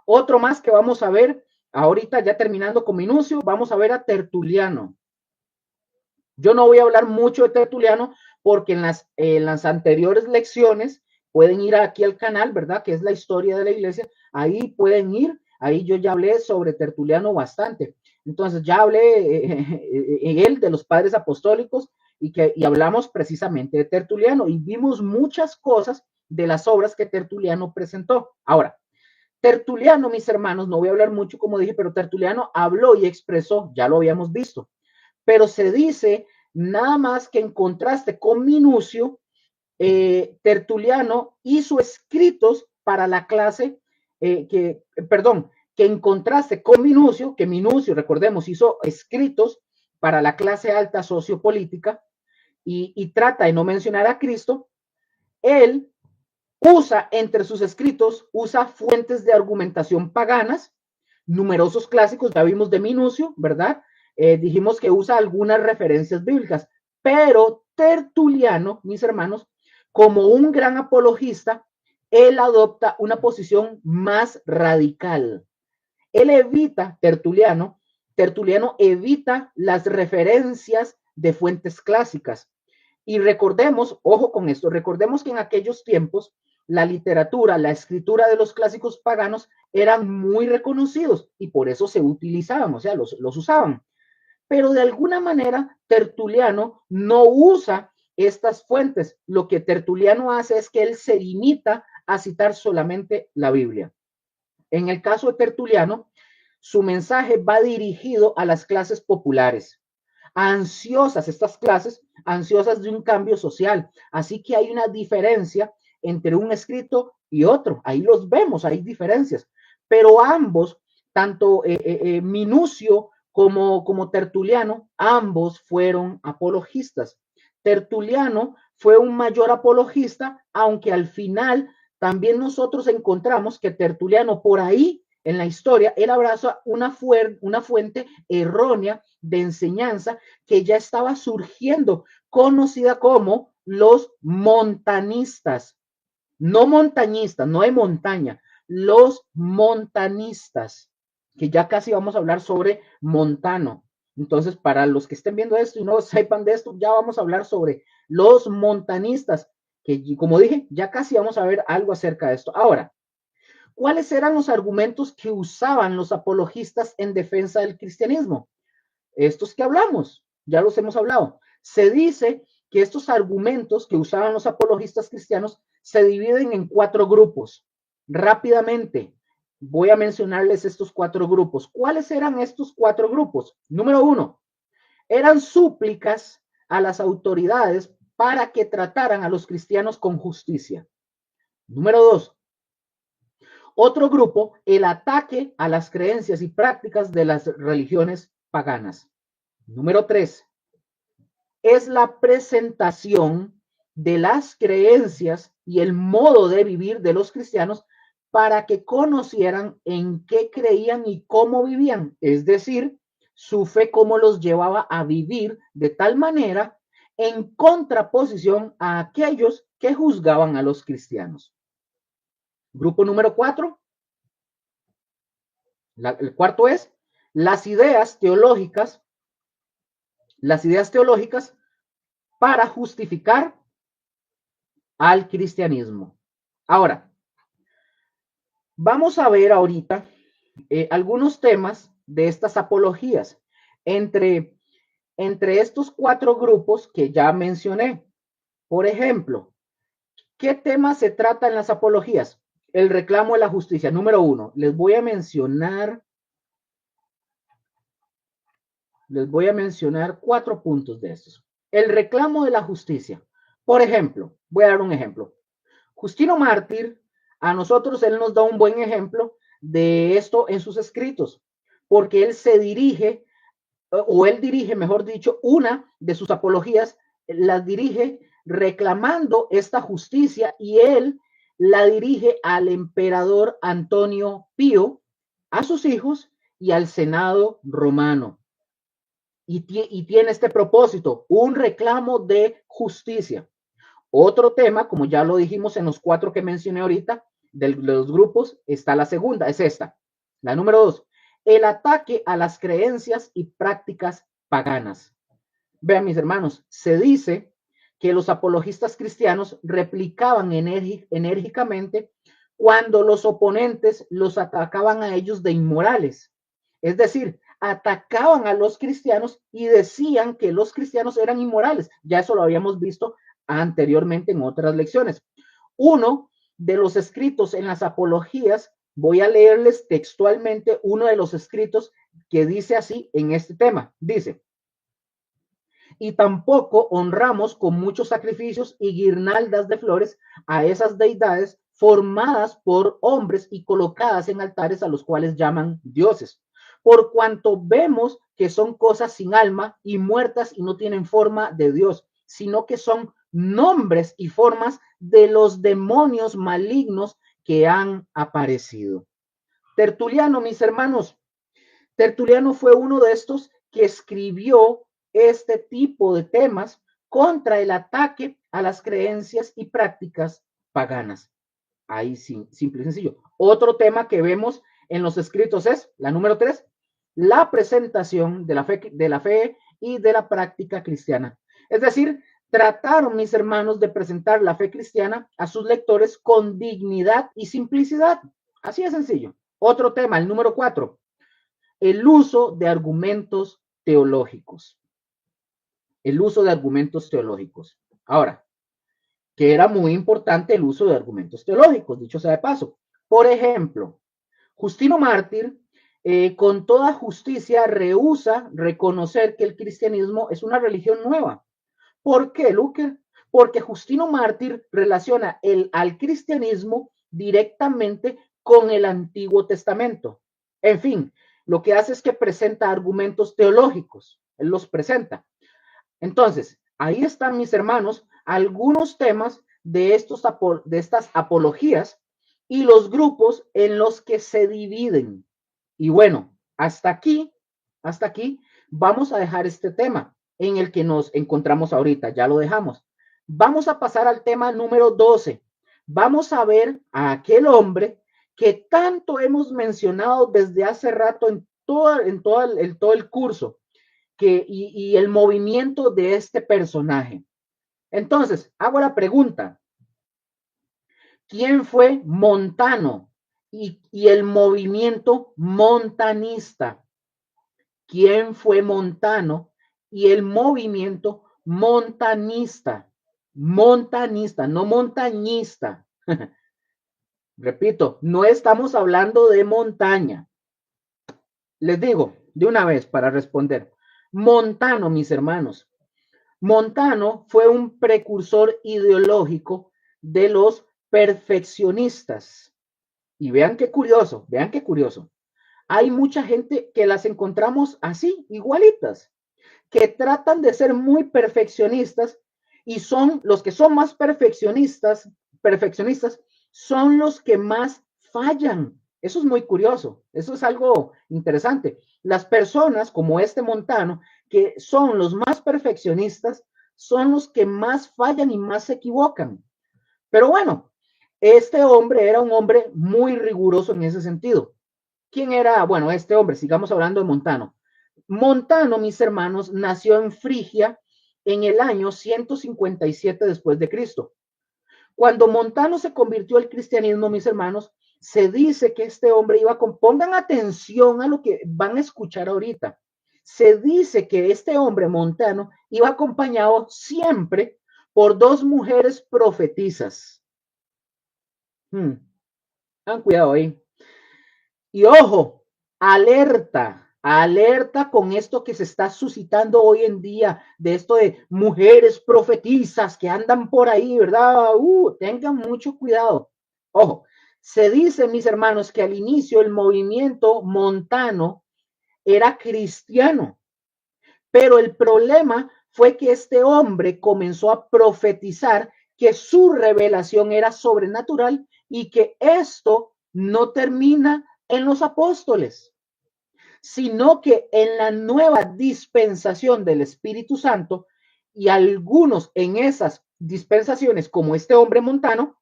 Otro más que vamos a ver, ahorita ya terminando con Minucio, vamos a ver a Tertuliano. Yo no voy a hablar mucho de Tertuliano porque en las anteriores lecciones pueden ir aquí al canal, ¿verdad? Que es la historia de la iglesia. Ahí pueden ir. Ahí yo ya hablé sobre Tertuliano bastante. Entonces ya hablé en él de los padres apostólicos y hablamos precisamente de Tertuliano y vimos muchas cosas de las obras que Tertuliano presentó. Ahora, Tertuliano, mis hermanos, no voy a hablar mucho como dije, pero Tertuliano habló y expresó, ya lo habíamos visto, pero se dice nada más que en contraste con Minucio, Tertuliano hizo escritos para la clase, que en contraste con Minucio, que Minucio, recordemos, hizo escritos para la clase alta sociopolítica y trata de no mencionar a Cristo, él usa entre sus escritos, usa fuentes de argumentación paganas, numerosos clásicos, ya vimos de Minucio, ¿verdad? Dijimos que usa algunas referencias bíblicas, pero Tertuliano, mis hermanos, como un gran apologista, él adopta una posición más radical. Él evita, Tertuliano evita las referencias de fuentes clásicas. Y recordemos, ojo con esto, recordemos que en aquellos tiempos la literatura, la escritura de los clásicos paganos eran muy reconocidos y por eso se utilizaban, o sea, los usaban. Pero de alguna manera Tertuliano no usa estas fuentes. Lo que Tertuliano hace es que él se limita a citar solamente la Biblia. En el caso de Tertuliano, su mensaje va dirigido a las clases populares, ansiosas, estas clases ansiosas de un cambio social. Así que hay una diferencia entre un escrito y otro. Ahí los vemos, hay diferencias. Pero ambos, tanto Minucio como Tertuliano, ambos fueron apologistas. Tertuliano fue un mayor apologista, aunque al final también nosotros encontramos que Tertuliano por ahí en la historia, él abraza una fuente errónea de enseñanza que ya estaba surgiendo, conocida como los montanistas. No montañistas, no de montaña, los montanistas. que ya casi vamos a hablar sobre Montano. Entonces, para los que estén viendo esto y no sepan de esto, ya vamos a hablar sobre los montanistas, que como dije, ya casi vamos a ver algo acerca de esto. Ahora, ¿cuáles eran los argumentos que usaban los apologistas en defensa del cristianismo? Estos que hablamos, ya los hemos hablado. Se dice que estos argumentos que usaban los apologistas cristianos se dividen en 4 grupos. Rápidamente, voy a mencionarles estos 4 grupos. ¿Cuáles eran estos 4 grupos? Número 1, eran súplicas a las autoridades para que trataran a los cristianos con justicia. Número 2, otro grupo, el ataque a las creencias y prácticas de las religiones paganas. Número 3, es la presentación de las creencias y el modo de vivir de los cristianos para que conocieran en qué creían y cómo vivían, es decir, su fe cómo los llevaba a vivir de tal manera en contraposición a aquellos que juzgaban a los cristianos. Grupo número 4, el cuarto es las ideas teológicas para justificar al cristianismo. Ahora, vamos a ver ahorita algunos temas de estas apologías entre estos 4 grupos que ya mencioné. Por ejemplo, ¿qué tema se trata en las apologías? El reclamo de la justicia. Número 1, les voy a mencionar 4 puntos de estos. El reclamo de la justicia. Por ejemplo, voy a dar un ejemplo. Justino Mártir, a nosotros él nos da un buen ejemplo de esto en sus escritos, porque él se dirige, o él dirige, mejor dicho, una de sus apologías, las dirige reclamando esta justicia y él la dirige al emperador Antonio Pío, a sus hijos y al Senado romano. Y tiene este propósito, un reclamo de justicia. Otro tema, como ya lo dijimos en los 4 que mencioné ahorita, de los grupos, está la segunda, es esta. La número 2, el ataque a las creencias y prácticas paganas. Vean, mis hermanos, se dice que los apologistas cristianos replicaban enérgicamente cuando los oponentes los atacaban a ellos de inmorales. Es decir, atacaban a los cristianos y decían que los cristianos eran inmorales. Ya eso lo habíamos visto anteriormente en otras lecciones. Uno de los escritos en las apologías, voy a leerles textualmente uno de los escritos que dice así en este tema. Dice, y tampoco honramos con muchos sacrificios y guirnaldas de flores a esas deidades formadas por hombres y colocadas en altares a los cuales llaman dioses, por cuanto vemos que son cosas sin alma y muertas y no tienen forma de Dios, sino que son nombres y formas de los demonios malignos que han aparecido. Tertuliano, mis hermanos, Tertuliano fue uno de estos que escribió este tipo de temas contra el ataque a las creencias y prácticas paganas. Ahí sí, simple y sencillo. Otro tema que vemos en los escritos es la número 3, la presentación de la fe y de la práctica cristiana. Es decir, trataron, mis hermanos, de presentar la fe cristiana a sus lectores con dignidad y simplicidad. Así de sencillo. Otro tema, el número 4, el uso de argumentos teológicos. El uso de argumentos teológicos. Ahora, que era muy importante el uso de argumentos teológicos, dicho sea de paso. Por ejemplo, Justino Mártir, con toda justicia, rehúsa reconocer que el cristianismo es una religión nueva. ¿Por qué, Luque? Porque Justino Mártir relaciona al cristianismo directamente con el Antiguo Testamento. En fin, lo que hace es que presenta argumentos teológicos. Él los presenta. Entonces, ahí están, mis hermanos, algunos temas de estas apologías y los grupos en los que se dividen. Y bueno, hasta aquí vamos a dejar este tema en el que nos encontramos ahorita, ya lo dejamos. Vamos a pasar al tema número 12. Vamos a ver a aquel hombre que tanto hemos mencionado desde hace rato en todo el curso, y el movimiento de este personaje. Entonces, hago la pregunta, ¿quién fue Montano y el movimiento montanista? ¿Quién fue Montano y el movimiento montanista? Montanista, no montañista. Repito, no estamos hablando de montaña. Les digo de una vez para responder. Montano, mis hermanos. Montano fue un precursor ideológico de los perfeccionistas. Y vean qué curioso, vean qué curioso. Hay mucha gente que las encontramos así, igualitas, que tratan de ser muy perfeccionistas y son los que son más perfeccionistas son los que más fallan. Eso es muy curioso, eso es algo interesante. Las personas como este Montano, que son los más perfeccionistas, son los que más fallan y más se equivocan. Pero bueno, este hombre era un hombre muy riguroso en ese sentido. ¿Quién era? Bueno, este hombre, sigamos hablando de Montano. Montano, mis hermanos, nació en Frigia en el año 157 después de Cristo. Cuando Montano se convirtió al cristianismo, mis hermanos, se dice que este hombre iba con, pongan atención a lo que van a escuchar ahorita. Se dice que este hombre Montano iba acompañado siempre por dos mujeres profetizas. Ten cuidado ahí. Y ojo, alerta, alerta con esto que se está suscitando hoy en día, de esto de mujeres profetizas que andan por ahí, ¿verdad? Tengan mucho cuidado. Ojo, se dice, mis hermanos, que al inicio el movimiento montano era cristiano, pero el problema fue que este hombre comenzó a profetizar que su revelación era sobrenatural y que esto no termina en los apóstoles, sino que en la nueva dispensación del Espíritu Santo, y algunos en esas dispensaciones, como este hombre Montano,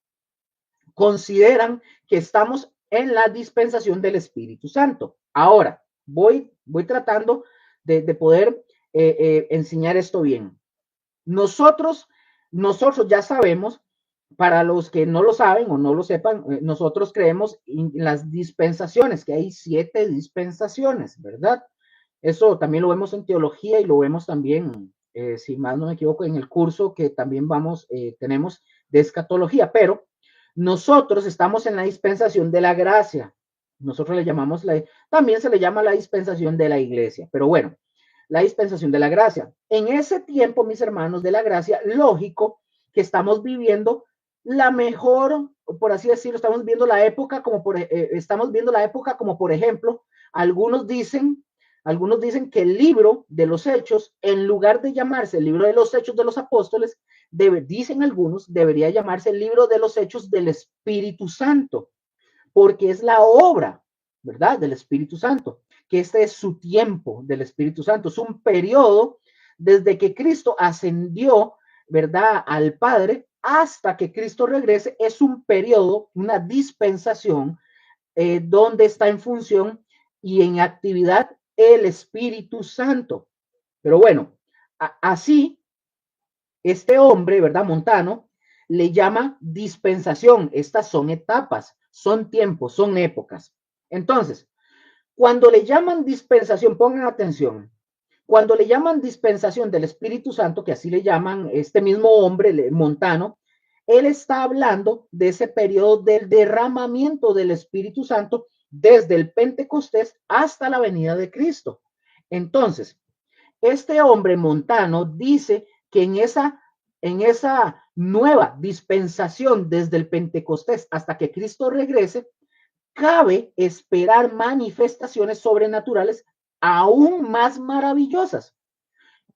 consideran que estamos en la dispensación del Espíritu Santo. Ahora, voy tratando de poder enseñar esto bien. Nosotros ya sabemos, para los que no lo saben o no lo sepan, nosotros creemos en las dispensaciones, que hay 7 dispensaciones, ¿verdad? Eso también lo vemos en teología y lo vemos también, si más no me equivoco, en el curso que también tenemos de escatología, pero nosotros estamos en la dispensación de la gracia. Nosotros le llamamos, también se le llama la dispensación de la iglesia, pero bueno, la dispensación de la gracia. En ese tiempo, mis hermanos, de la gracia, lógico que estamos viviendo la mejor, por así decirlo, estamos viendo la época como por ejemplo, algunos dicen que el libro de los Hechos, en lugar de llamarse el libro de los Hechos de los Apóstoles, dicen algunos, debería llamarse el libro de los Hechos del Espíritu Santo, porque es la obra, ¿verdad?, del Espíritu Santo, que este es su tiempo del Espíritu Santo, es un periodo desde que Cristo ascendió, ¿verdad?, al Padre hasta que Cristo regrese, es un periodo, una dispensación donde está en función y en actividad el Espíritu Santo. Pero bueno, así este hombre, ¿verdad? Montano, le llama dispensación. Estas son etapas, son tiempos, son épocas. Entonces, cuando le llaman dispensación, pongan atención, cuando le llaman dispensación del Espíritu Santo, que así le llaman este mismo hombre, Montano, él está hablando de ese periodo del derramamiento del Espíritu Santo desde el Pentecostés hasta la venida de Cristo. Entonces, este hombre Montano dice que en esa nueva dispensación desde el Pentecostés hasta que Cristo regrese, cabe esperar manifestaciones sobrenaturales aún más maravillosas.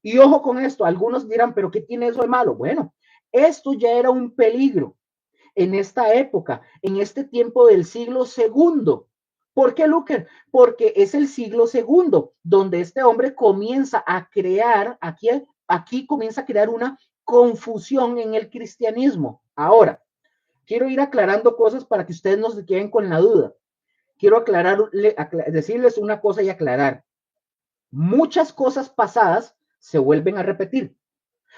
Y ojo con esto, algunos dirán, pero ¿qué tiene eso de malo? Bueno, esto ya era un peligro en esta época, en este tiempo del siglo segundo. ¿Por qué, Luker? Porque es el siglo segundo, donde este hombre comienza a crear, aquí comienza a crear una confusión en el cristianismo. Ahora, quiero ir aclarando cosas para que ustedes no se queden con la duda. Quiero decirles una cosa y aclarar. Muchas cosas pasadas se vuelven a repetir.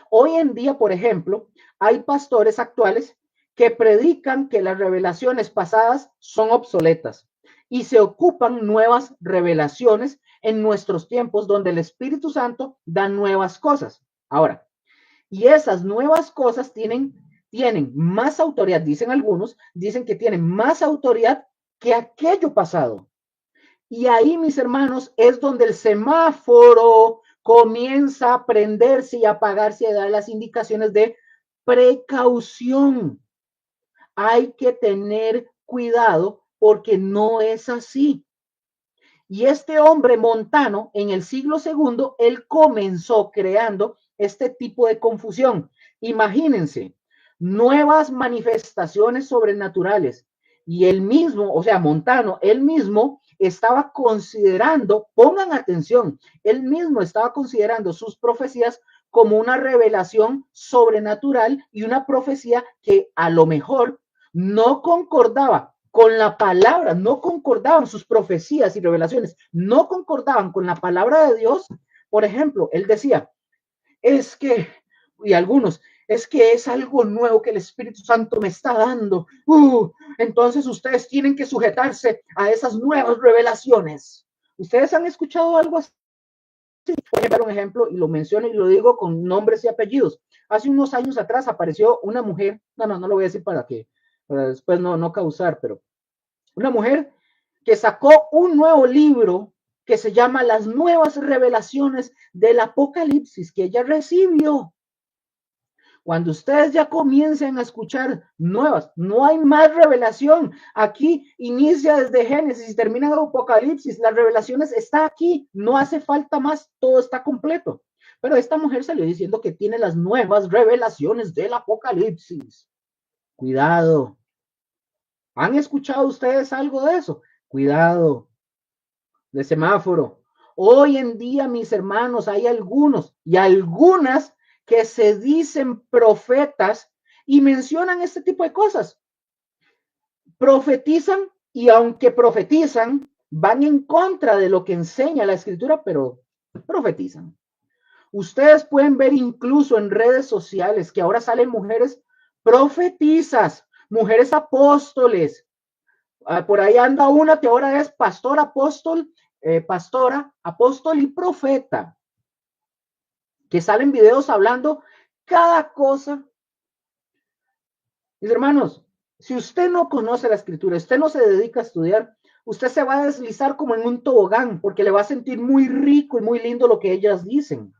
Hoy en día, por ejemplo, hay pastores actuales que predican que las revelaciones pasadas son obsoletas y se ocupan nuevas revelaciones en nuestros tiempos donde el Espíritu Santo da nuevas cosas. Ahora, y esas nuevas cosas tienen más autoridad, dicen algunos, dicen que tienen más autoridad que aquello pasado. Y ahí, mis hermanos, es donde el semáforo comienza a prenderse y a apagarse y a dar las indicaciones de precaución. Hay que tener cuidado porque no es así. Y este hombre Montano, en el siglo segundo, él comenzó creando este tipo de confusión. Imagínense, nuevas manifestaciones sobrenaturales. Y él mismo, o sea, Montano, él mismo estaba considerando, pongan atención, él mismo estaba considerando sus profecías como una revelación sobrenatural y una profecía que a lo mejor no concordaba con la palabra, no concordaban sus profecías y revelaciones, no concordaban con la palabra de Dios. Por ejemplo, él decía, es que, y algunos, es que es algo nuevo que el Espíritu Santo me está dando. Entonces ustedes tienen que sujetarse a esas nuevas revelaciones. ¿Ustedes han escuchado algo así? Voy a dar un ejemplo y lo menciono y lo digo con nombres y apellidos. Hace unos años atrás apareció una mujer, no lo voy a decir para después no causar, pero una mujer que sacó un nuevo libro que se llama Las nuevas revelaciones del Apocalipsis que ella recibió. Cuando ustedes ya comiencen a escuchar nuevas, no hay más revelación. Aquí inicia desde Génesis y termina en Apocalipsis. Las revelaciones está aquí, no hace falta más, todo está completo. Pero esta mujer salió diciendo que tiene las nuevas revelaciones del Apocalipsis. Cuidado. ¿Han escuchado ustedes algo de eso? Cuidado. De semáforo. Hoy en día, mis hermanos, hay algunos y algunas que se dicen profetas y mencionan este tipo de cosas. Profetizan y aunque profetizan, van en contra de lo que enseña la escritura, pero profetizan. Ustedes pueden ver incluso en redes sociales que ahora salen mujeres profetizas, mujeres apóstoles. Por ahí anda una que ahora es pastor, apóstol, pastora, apóstol y profeta, que salen videos hablando cada cosa. Mis hermanos, si usted no conoce la escritura, usted no se dedica a estudiar, usted se va a deslizar como en un tobogán, porque le va a sentir muy rico y muy lindo lo que ellas dicen.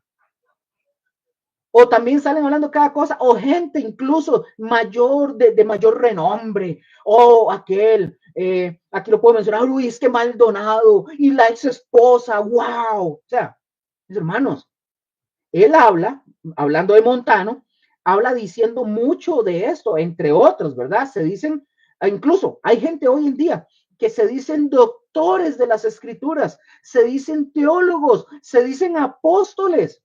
O también salen hablando cada cosa, o gente incluso mayor, de mayor renombre, o aquel, aquí lo puedo mencionar, Luis, que Maldonado, y la ex esposa, wow. O sea, mis hermanos, él habla, hablando de Montano, habla diciendo mucho de esto, entre otros, ¿verdad? Se dicen, incluso hay gente hoy en día que se dicen doctores de las escrituras, se dicen teólogos, se dicen apóstoles.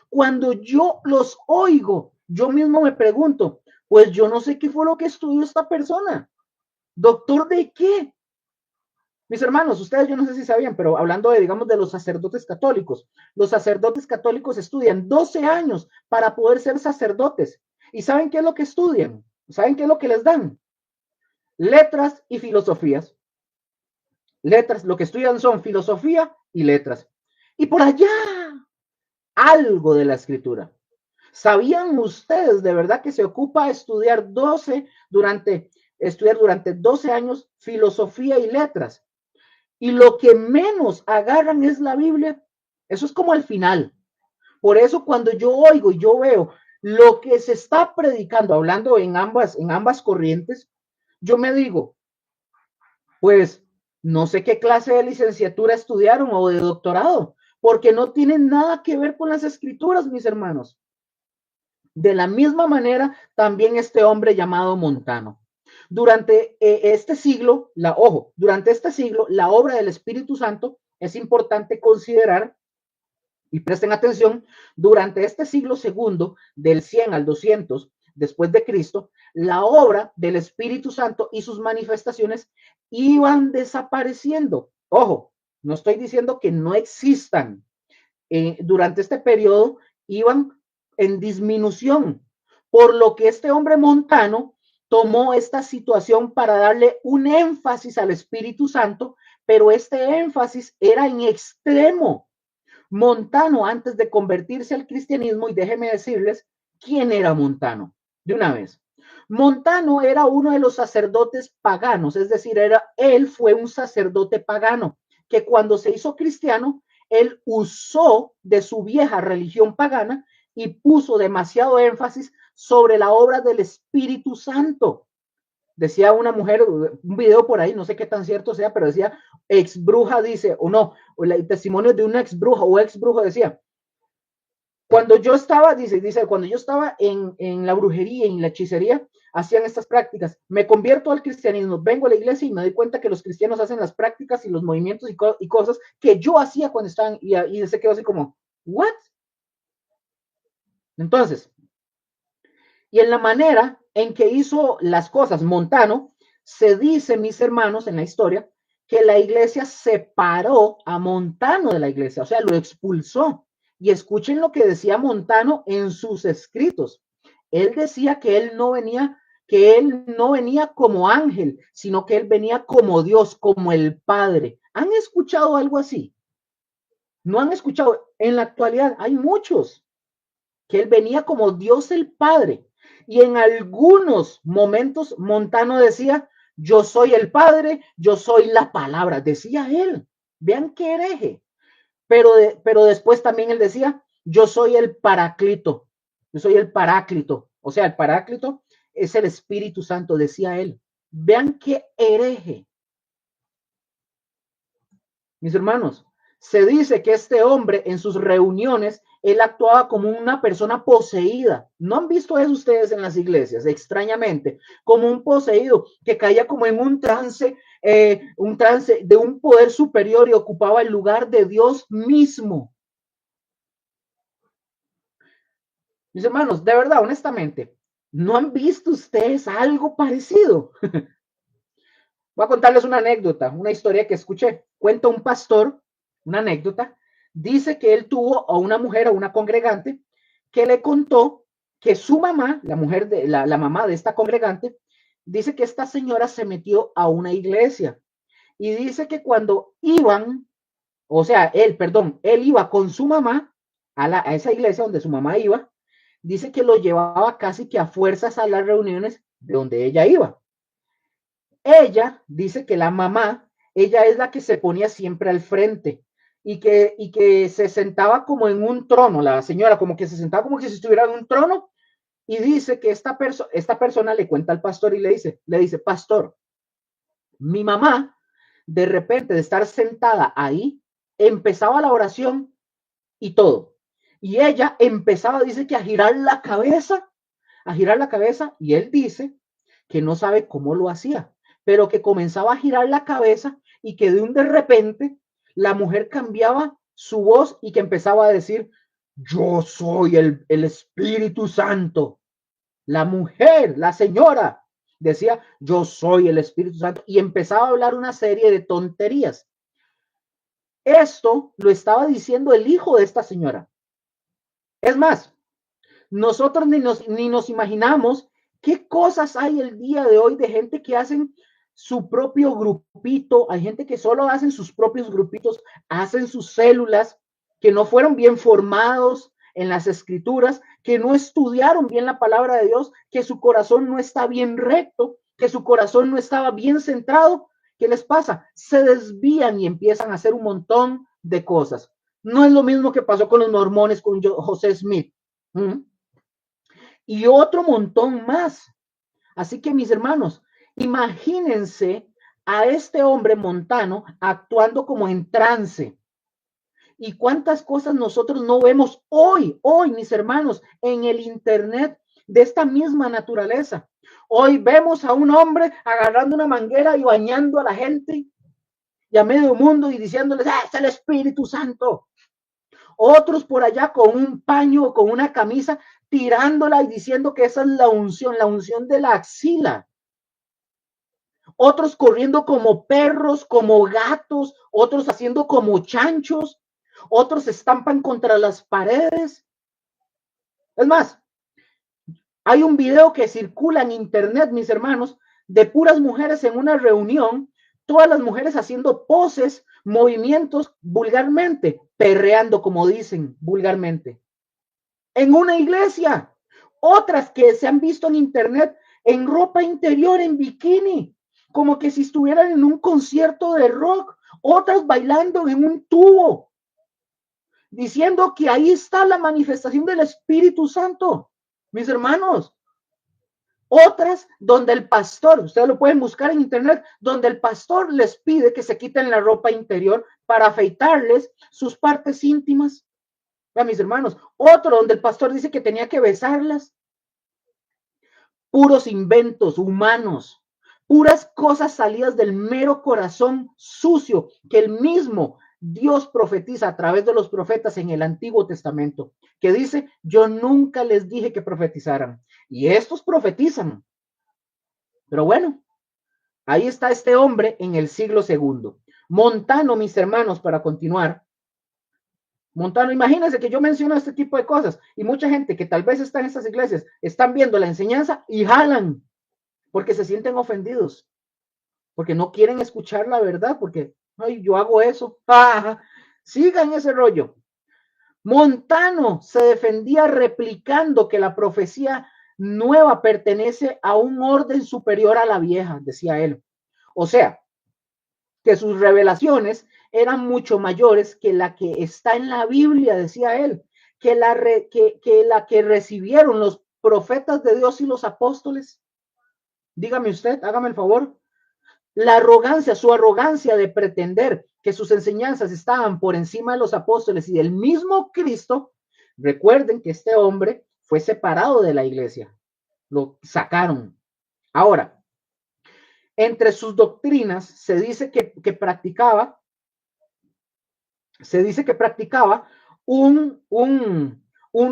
Cuando yo los oigo, yo mismo me pregunto, pues yo no sé qué fue lo que estudió esta persona. ¿Doctor de qué? Mis hermanos, ustedes yo no sé si sabían, pero hablando de, digamos, de los sacerdotes católicos estudian 12 años para poder ser sacerdotes. ¿Y saben qué es lo que estudian? ¿Saben qué es lo que les dan? Letras y filosofías. Letras, lo que estudian son filosofía y letras. Y por allá, algo de la escritura. ¿Sabían ustedes de verdad que se ocupa estudiar durante 12 años filosofía y letras? Y lo que menos agarran es la Biblia. Eso es como al final. Por eso cuando yo oigo y yo veo lo que se está predicando, hablando en ambas corrientes, yo me digo, pues no sé qué clase de licenciatura estudiaron o de doctorado, porque no tienen nada que ver con las escrituras, mis hermanos. De la misma manera, también este hombre llamado Montano. Durante este siglo, durante este siglo, la obra del Espíritu Santo es importante considerar, y presten atención, durante este siglo segundo, del 100 al 200, después de Cristo, la obra del Espíritu Santo y sus manifestaciones iban desapareciendo. Ojo, no estoy diciendo que no existan. Durante este periodo iban en disminución, por lo que este hombre Montano tomó esta situación para darle un énfasis al Espíritu Santo, pero este énfasis era en extremo. Montano, antes de convertirse al cristianismo, y déjenme decirles quién era Montano, de una vez. Montano era uno de los sacerdotes paganos, es decir, él fue un sacerdote pagano, que cuando se hizo cristiano, él usó de su vieja religión pagana y puso demasiado énfasis sobre la obra del Espíritu Santo. Decía una mujer, un video por ahí, no sé qué tan cierto sea, pero decía, ex bruja dice, o no, o el testimonio de una ex bruja o ex brujo decía, cuando yo estaba, dice, cuando yo estaba en la brujería, en la hechicería, hacían estas prácticas. Me convierto al cristianismo, vengo a la iglesia y me doy cuenta que los cristianos hacen las prácticas y los movimientos y cosas que yo hacía cuando estaban, y se quedó así como, ¿what? Entonces, y en la manera en que hizo las cosas Montano, se dice, mis hermanos, en la historia, que la iglesia separó a Montano de la iglesia, o sea, lo expulsó. Y escuchen lo que decía Montano en sus escritos. Él decía que él no venía como ángel, sino que él venía como Dios, como el Padre. ¿Han escuchado algo así? ¿No han escuchado? En la actualidad hay muchos que él venía como Dios el Padre. Y en algunos momentos Montano decía, yo soy el Padre, yo soy la palabra, decía él. Vean qué hereje. Pero después también él decía, yo soy el Paráclito, yo soy el Paráclito. O sea, el Paráclito es el Espíritu Santo, decía él. Vean qué hereje. Mis hermanos, se dice que este hombre en sus reuniones, él actuaba como una persona poseída. ¿No han visto eso ustedes en las iglesias? Extrañamente, como un poseído que caía como en un trance de un poder superior y ocupaba el lugar de Dios mismo. Mis hermanos, de verdad, honestamente, ¿no han visto ustedes algo parecido? Voy a contarles una anécdota, una historia que escuché. Cuenta un pastor, una anécdota. Dice que él tuvo a una mujer, a una congregante, que le contó que su mamá, la mujer de la mamá de esta congregante, dice que esta señora se metió a una iglesia y dice que cuando iban, o sea, él iba con su mamá a esa iglesia donde su mamá iba, dice que lo llevaba casi que a fuerzas a las reuniones de donde ella iba. Ella dice que la mamá, ella es la que se ponía siempre al frente y que se sentaba como en un trono, la señora como que se sentaba como que si estuviera en un trono y dice que esta persona le cuenta al pastor y le dice, pastor, mi mamá de repente de estar sentada ahí, empezaba la oración y todo. Y ella empezaba, dice que a girar la cabeza y él dice que no sabe cómo lo hacía, pero que comenzaba a girar la cabeza y que de un de repente la mujer cambiaba su voz y que empezaba a decir, yo soy el Espíritu Santo. La mujer, la señora, decía, yo soy el Espíritu Santo y empezaba a hablar una serie de tonterías. Esto lo estaba diciendo el hijo de esta señora. Es más, nosotros ni nos imaginamos qué cosas hay el día de hoy de gente que hacen su propio grupito, hay gente que solo hacen sus propios grupitos, hacen sus células, que no fueron bien formados en las escrituras, que no estudiaron bien la palabra de Dios, que su corazón no está bien recto, que su corazón no estaba bien centrado. ¿Qué les pasa? Se desvían y empiezan a hacer un montón de cosas. No es lo mismo que pasó con los mormones, con José Smith. Y otro montón más. Así que mis hermanos, imagínense a este hombre Montano actuando como en trance. Y cuántas cosas nosotros no vemos hoy, mis hermanos, en el internet de esta misma naturaleza. Hoy vemos a un hombre agarrando una manguera y bañando a la gente y a medio mundo y diciéndoles, es el Espíritu Santo. Otros por allá con un paño o con una camisa tirándola y diciendo que esa es la unción de la axila. Otros corriendo como perros, como gatos, otros haciendo como chanchos, otros se estampan contra las paredes. Es más, hay un video que circula en internet, mis hermanos, de puras mujeres en una reunión, todas las mujeres haciendo poses, movimientos vulgarmente, perreando, como dicen vulgarmente, en una iglesia. Otras que se han visto en internet en ropa interior, en bikini, como que si estuvieran en un concierto de rock. Otras bailando en un tubo, diciendo que ahí está la manifestación del Espíritu Santo, mis hermanos. Otras donde el pastor, ustedes lo pueden buscar en internet, donde el pastor les pide que se quiten la ropa interior para afeitarles sus partes íntimas. Vean, mis hermanos, otro donde el pastor dice que tenía que besarlas. Puros inventos humanos, puras cosas salidas del mero corazón sucio que el mismo Dios profetiza a través de los profetas en el Antiguo Testamento, que dice, yo nunca les dije que profetizaran. Y estos profetizan. Pero bueno, ahí está este hombre en el siglo segundo. Montano, mis hermanos, para continuar. Montano, imagínense que yo menciono este tipo de cosas y mucha gente que tal vez está en estas iglesias están viendo la enseñanza y jalan porque se sienten ofendidos, porque no quieren escuchar la verdad, porque ay, yo hago eso. Sigan ese rollo. Montano se defendía replicando que la profecía nueva pertenece a un orden superior a la vieja, decía él. O sea, que sus revelaciones eran mucho mayores que la que está en la Biblia, decía él, que la que recibieron los profetas de Dios y los apóstoles. Dígame usted, hágame el favor. La arrogancia, su arrogancia de pretender que sus enseñanzas estaban por encima de los apóstoles y del mismo Cristo. Recuerden que este hombre fue separado de la iglesia, lo sacaron. Ahora, entre sus doctrinas se dice que practicaba un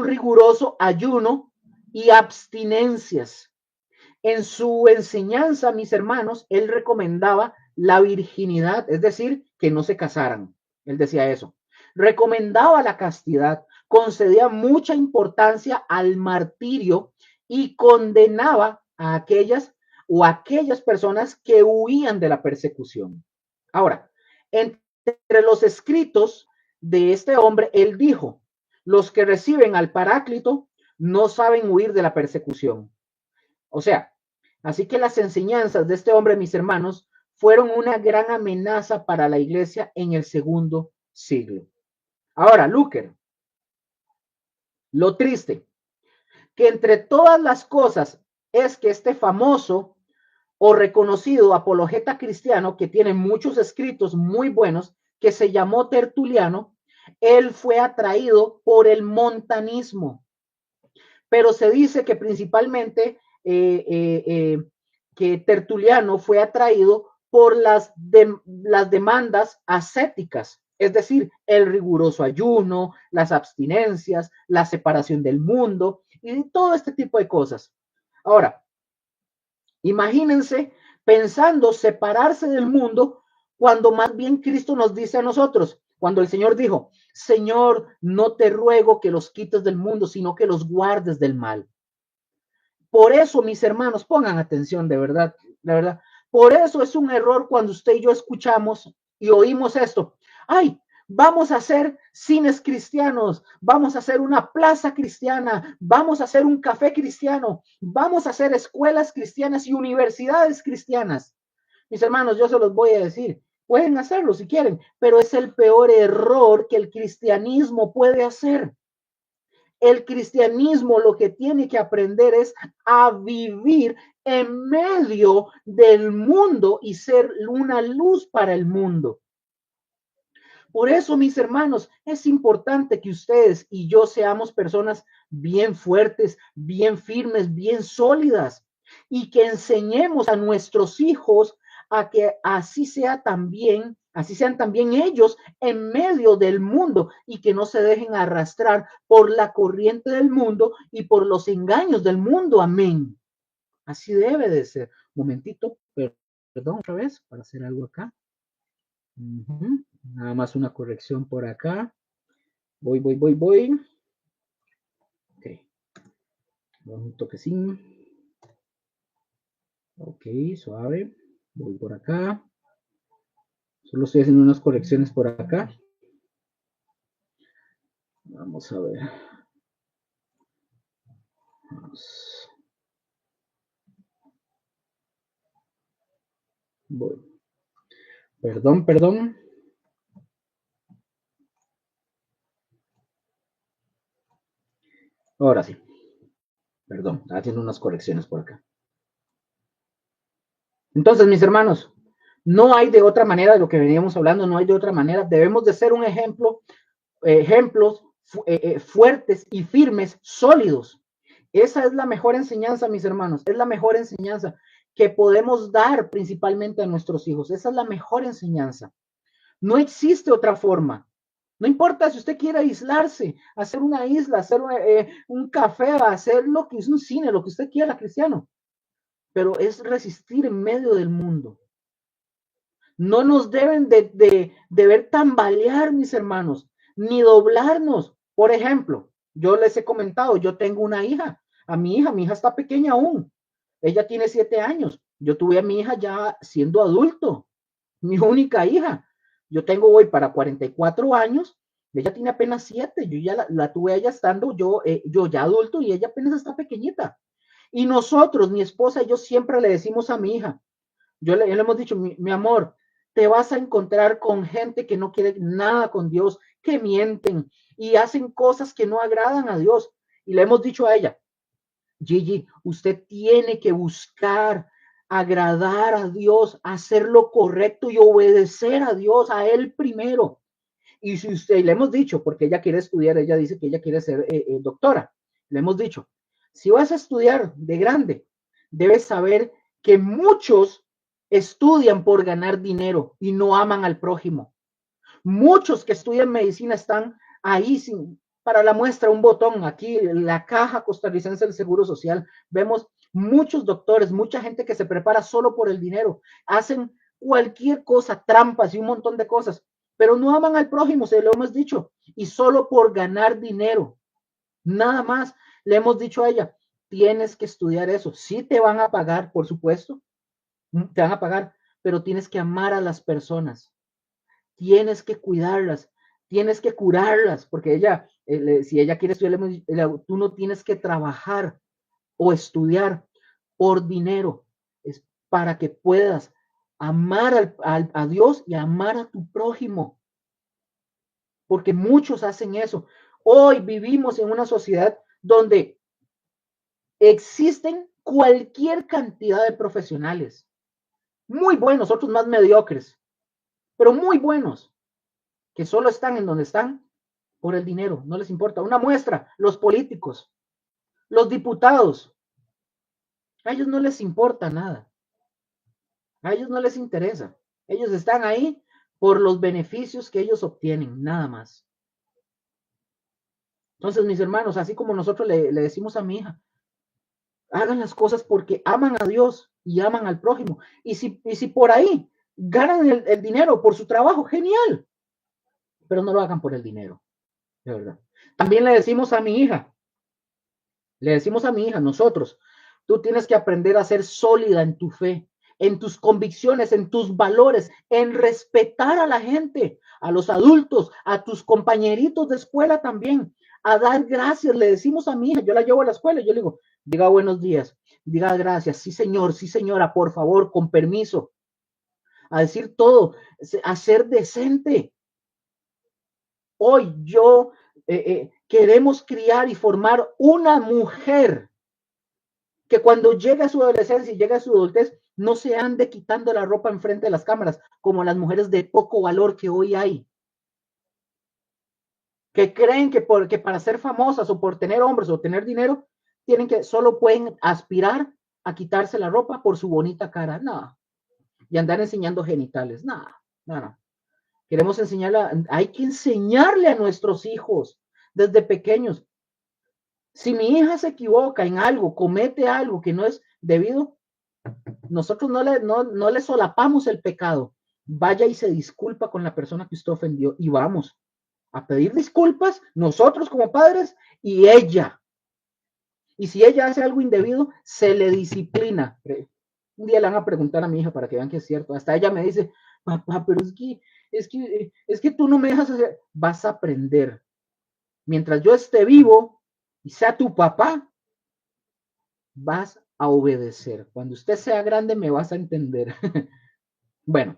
riguroso ayuno y abstinencias. En su enseñanza, mis hermanos, él recomendaba la virginidad, es decir, que no se casaran. Él decía eso. Recomendaba la castidad, concedía mucha importancia al martirio y condenaba a aquellas personas que huían de la persecución. Ahora, entre los escritos de este hombre, él dijo, los que reciben al Paráclito no saben huir de la persecución. O sea, así que las enseñanzas de este hombre, mis hermanos, fueron una gran amenaza para la iglesia en el segundo siglo. Ahora, Luther, lo triste, que entre todas las cosas es que este famoso o reconocido apologeta cristiano, que tiene muchos escritos muy buenos, que se llamó Tertuliano, él fue atraído por el montanismo. Pero se dice que principalmente que Tertuliano fue atraído por las demandas ascéticas, es decir, el riguroso ayuno, las abstinencias, la separación del mundo y todo este tipo de cosas. Ahora, imagínense pensando separarse del mundo cuando más bien Cristo nos dice a nosotros, cuando el Señor dijo, Señor, no te ruego que los quites del mundo, sino que los guardes del mal. Por eso, mis hermanos, pongan atención, de verdad, de verdad. Por eso es un error cuando usted y yo escuchamos y oímos esto. Ay, vamos a hacer cines cristianos, vamos a hacer una plaza cristiana, vamos a hacer un café cristiano, vamos a hacer escuelas cristianas y universidades cristianas. Mis hermanos, yo se los voy a decir, pueden hacerlo si quieren, pero es el peor error que el cristianismo puede hacer. El cristianismo lo que tiene que aprender es a vivir en medio del mundo y ser una luz para el mundo. Por eso, mis hermanos, es importante que ustedes y yo seamos personas bien fuertes, bien firmes, bien sólidas y que enseñemos a nuestros hijos a que así sean también ellos en medio del mundo y que no se dejen arrastrar por la corriente del mundo y por los engaños del mundo. Amén. Así debe de ser. Momentito, perdón, otra vez, para hacer algo acá. Nada más una corrección por acá. Voy. Ok. Un toquecín. Ok, suave. Voy por acá. Solo estoy haciendo unas correcciones por acá. Vamos a ver. Voy. Perdón. Ahora sí. Perdón, haciendo unas correcciones por acá. Entonces, mis hermanos, no hay de otra manera de lo que veníamos hablando, no hay de otra manera. Debemos de ser un ejemplo, ejemplos fuertes y firmes, sólidos. Esa es la mejor enseñanza, mis hermanos, es la mejor enseñanza que podemos dar principalmente a nuestros hijos. Esa es la mejor enseñanza. No existe otra forma. No importa si usted quiere aislarse, hacer una isla, hacer un café, hacer lo que es un cine, lo que usted quiera, cristiano, pero es resistir en medio del mundo. No nos deben de ver tambalear, mis hermanos, ni doblarnos. Por ejemplo, yo les he comentado, yo tengo una hija, mi hija está pequeña aún, ella tiene 7 años, yo tuve a mi hija ya siendo adulto, mi única hija, yo tengo hoy para 44 años, ella tiene apenas 7, yo ya la tuve ella estando yo ya adulto y ella apenas está pequeñita. Y nosotros, mi esposa y yo siempre le decimos a mi hija, le hemos dicho, mi amor, te vas a encontrar con gente que no quiere nada con Dios, que mienten y hacen cosas que no agradan a Dios. Y le hemos dicho a ella, Gigi, usted tiene que buscar agradar a Dios, hacer lo correcto y obedecer a Dios, a Él primero. Y si usted, le hemos dicho, porque ella quiere estudiar, ella dice que ella quiere ser doctora, le hemos dicho, si vas a estudiar de grande, debes saber que muchos estudian por ganar dinero y no aman al prójimo. Muchos que estudian medicina están ahí sin, para la muestra, un botón aquí, en la caja costarricense del Seguro Social. Vemos muchos doctores, mucha gente que se prepara solo por el dinero, hacen cualquier cosa, trampas y un montón de cosas, pero no aman al prójimo, se lo hemos dicho, y solo por ganar dinero, nada más. Le hemos dicho a ella, tienes que estudiar eso, sí te van a pagar, por supuesto, te van a pagar, pero tienes que amar a las personas, tienes que cuidarlas, tienes que curarlas, porque ella, si ella quiere estudiar, tú no tienes que trabajar o estudiar por dinero, es para que puedas amar a Dios y amar a tu prójimo, porque muchos hacen eso. Hoy vivimos en una sociedad donde existen cualquier cantidad de profesionales, muy buenos, otros más mediocres, pero muy buenos, que solo están en donde están por el dinero, no les importa. Una muestra, los políticos, los diputados, a ellos no les importa nada, a ellos no les interesa. Ellos están ahí por los beneficios que ellos obtienen, nada más. Entonces, mis hermanos, así como nosotros le decimos a mi hija, hagan las cosas porque aman a Dios y aman al prójimo. Y si por ahí ganan el dinero por su trabajo, genial, pero no lo hagan por el dinero, de verdad. También le decimos a mi hija, nosotros, tú tienes que aprender a ser sólida en tu fe, en tus convicciones, en tus valores, en respetar a la gente, a los adultos, a tus compañeritos de escuela también, a dar gracias. Le decimos a mi hija, yo la llevo a la escuela, yo le digo, diga buenos días, diga gracias, sí señor, sí señora, por favor, con permiso, a decir todo, a ser decente. Hoy queremos criar y formar una mujer que cuando llegue a su adolescencia y llegue a su adultez, no se ande quitando la ropa enfrente de las cámaras, como las mujeres de poco valor que hoy hay. Que creen que para ser famosas o por tener hombres o tener dinero, solo pueden aspirar a quitarse la ropa por su bonita cara. No, y andar enseñando genitales. No, no, no. Queremos enseñarle, hay que enseñarle a nuestros hijos desde pequeños. Si mi hija se equivoca en algo, comete algo que no es debido, nosotros no le solapamos el pecado. Vaya y se disculpa con la persona que usted ofendió y vamos a pedir disculpas nosotros como padres y ella. Y si ella hace algo indebido, se le disciplina. Un día le van a preguntar a mi hija para que vean que es cierto. Hasta ella me dice, papá, pero es que tú no me dejas hacer. Vas a aprender. Mientras yo esté vivo y sea tu papá, vas a obedecer. Cuando usted sea grande, me vas a entender. Bueno,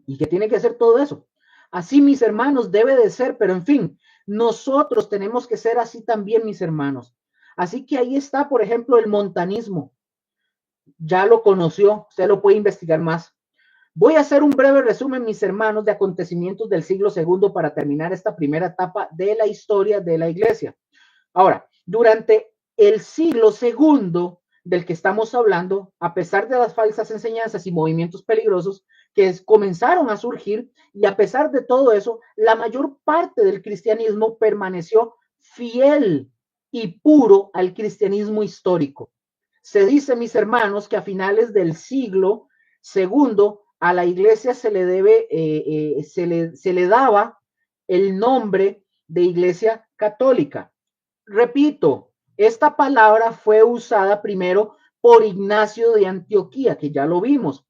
¿y qué tiene que hacer todo eso? Así, mis hermanos, debe de ser, pero en fin, nosotros tenemos que ser así también, mis hermanos. Así que ahí está, por ejemplo, el montanismo. Ya lo conoció, usted lo puede investigar más. Voy a hacer un breve resumen, mis hermanos, de acontecimientos del siglo segundo para terminar esta primera etapa de la historia de la iglesia. Ahora, durante el siglo segundo del que estamos hablando, a pesar de las falsas enseñanzas y movimientos peligrosos que comenzaron a surgir, y a pesar de todo eso, la mayor parte del cristianismo permaneció fiel y puro al cristianismo histórico. Se dice, mis hermanos, que a finales del siglo segundo a la iglesia se le daba el nombre de iglesia católica. Repito, esta palabra fue usada primero por Ignacio de Antioquía, que ya lo vimos.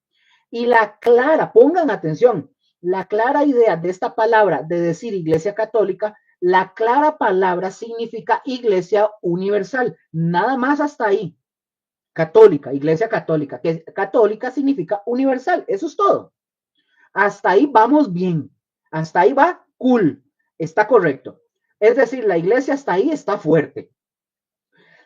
Y la clara, pongan atención, la clara idea de esta palabra de decir iglesia católica, la clara palabra significa iglesia universal. Nada más hasta ahí. Católica, iglesia católica, que católica significa universal. Eso es todo. Hasta ahí vamos bien. Hasta ahí va cool. Está correcto. Es decir, la iglesia hasta ahí está fuerte.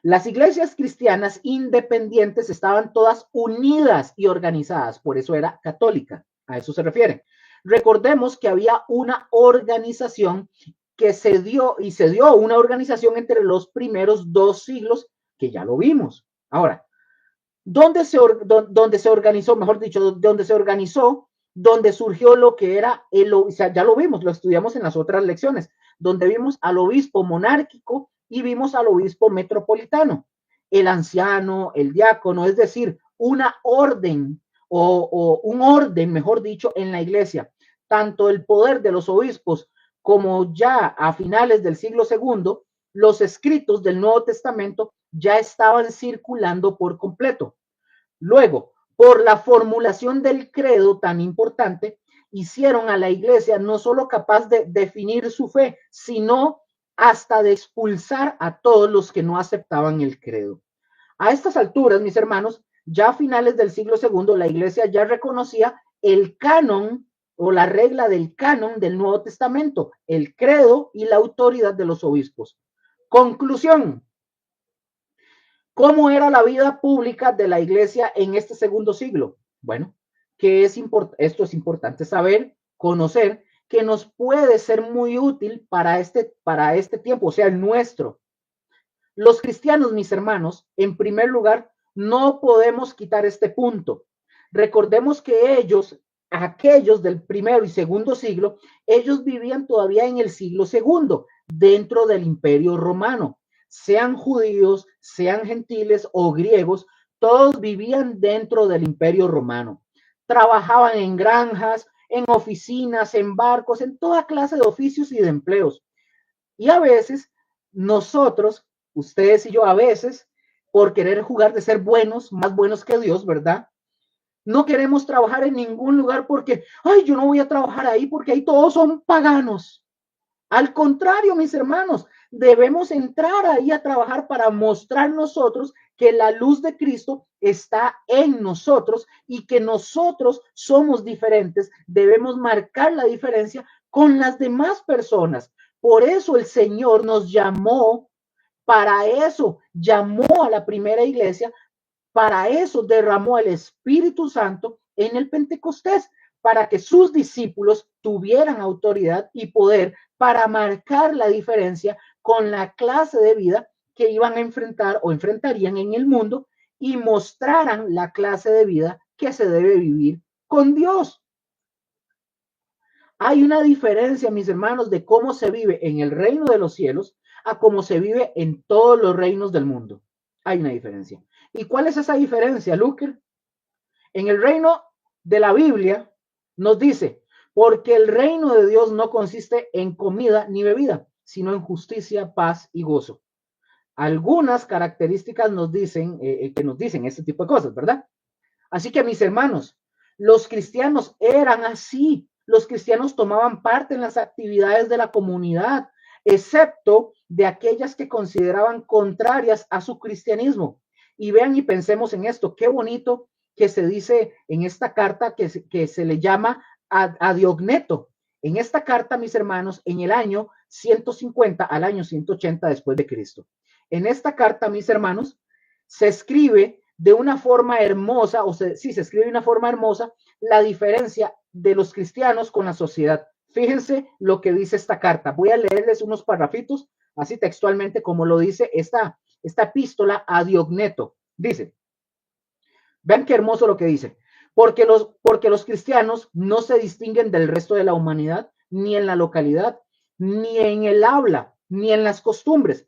Las iglesias cristianas independientes estaban todas unidas y organizadas, por eso era católica, a eso se refiere. Recordemos que había una organización que se dio una organización entre los primeros 2 siglos, que ya lo vimos. Ahora, ¿dónde se organizó, mejor dicho, donde surgió lo que era o sea, ya lo vimos, lo estudiamos en las otras lecciones, donde vimos al obispo monárquico y vimos al obispo metropolitano, el anciano, el diácono, es decir, una orden o un orden, mejor dicho, en la iglesia. Tanto el poder de los obispos como ya a finales del siglo segundo, los escritos del Nuevo Testamento ya estaban circulando por completo. Luego, por la formulación del credo tan importante, hicieron a la iglesia no solo capaz de definir su fe, sino hasta de expulsar a todos los que no aceptaban el credo. A estas alturas, mis hermanos, ya a finales del siglo segundo, la iglesia ya reconocía el canon o la regla del canon del Nuevo Testamento, el credo y la autoridad de los obispos. Conclusión. ¿Cómo era la vida pública de la iglesia en este segundo siglo? Bueno, esto es importante saber, conocer, que nos puede ser muy útil para este tiempo, o sea, el nuestro. Los cristianos, mis hermanos, en primer lugar, no podemos quitar este punto. Recordemos que aquellos del primero y segundo siglo, ellos vivían todavía en el siglo segundo, dentro del imperio romano. Sean judíos, sean gentiles o griegos, todos vivían dentro del imperio romano. Trabajaban en granjas, en oficinas, en barcos, en toda clase de oficios y de empleos. Y a veces nosotros, ustedes y yo, a veces, por querer jugar de ser buenos, más buenos que Dios, ¿verdad? No queremos trabajar en ningún lugar porque, ay, yo no voy a trabajar ahí porque ahí todos son paganos. Al contrario, mis hermanos, debemos entrar ahí a trabajar para mostrar nosotros que la luz de Cristo está en nosotros y que nosotros somos diferentes. Debemos marcar la diferencia con las demás personas. Por eso el Señor nos llamó, para eso llamó a la primera iglesia, para eso derramó el Espíritu Santo en el Pentecostés, para que sus discípulos tuvieran autoridad y poder para marcar la diferencia con la clase de vida que iban a enfrentar o enfrentarían en el mundo y mostraran la clase de vida que se debe vivir con Dios. Hay una diferencia, mis hermanos, de cómo se vive en el reino de los cielos a cómo se vive en todos los reinos del mundo. Hay una diferencia. ¿Y cuál es esa diferencia, Luker? En el reino de la Biblia nos dice, porque el reino de Dios no consiste en comida ni bebida, sino en justicia, paz y gozo. Algunas características nos dicen que nos dicen este tipo de cosas, ¿verdad? Así que mis hermanos, los cristianos eran así. Los cristianos tomaban parte en las actividades de la comunidad, excepto de aquellas que consideraban contrarias a su cristianismo. Y vean y pensemos en esto, qué bonito que se dice en esta carta que se le llama a Diogneto. En esta carta, mis hermanos, en el año 150 al año 180 después de Cristo. En esta carta, mis hermanos, se escribe de una forma hermosa, sí, se escribe de una forma hermosa, la diferencia de los cristianos con la sociedad. Fíjense lo que dice esta carta. Voy a leerles unos parrafitos, así textualmente como lo dice esta epístola a Diogneto. Dice, vean qué hermoso lo que dice. Porque los cristianos no se distinguen del resto de la humanidad, ni en la localidad, ni en el habla, ni en las costumbres,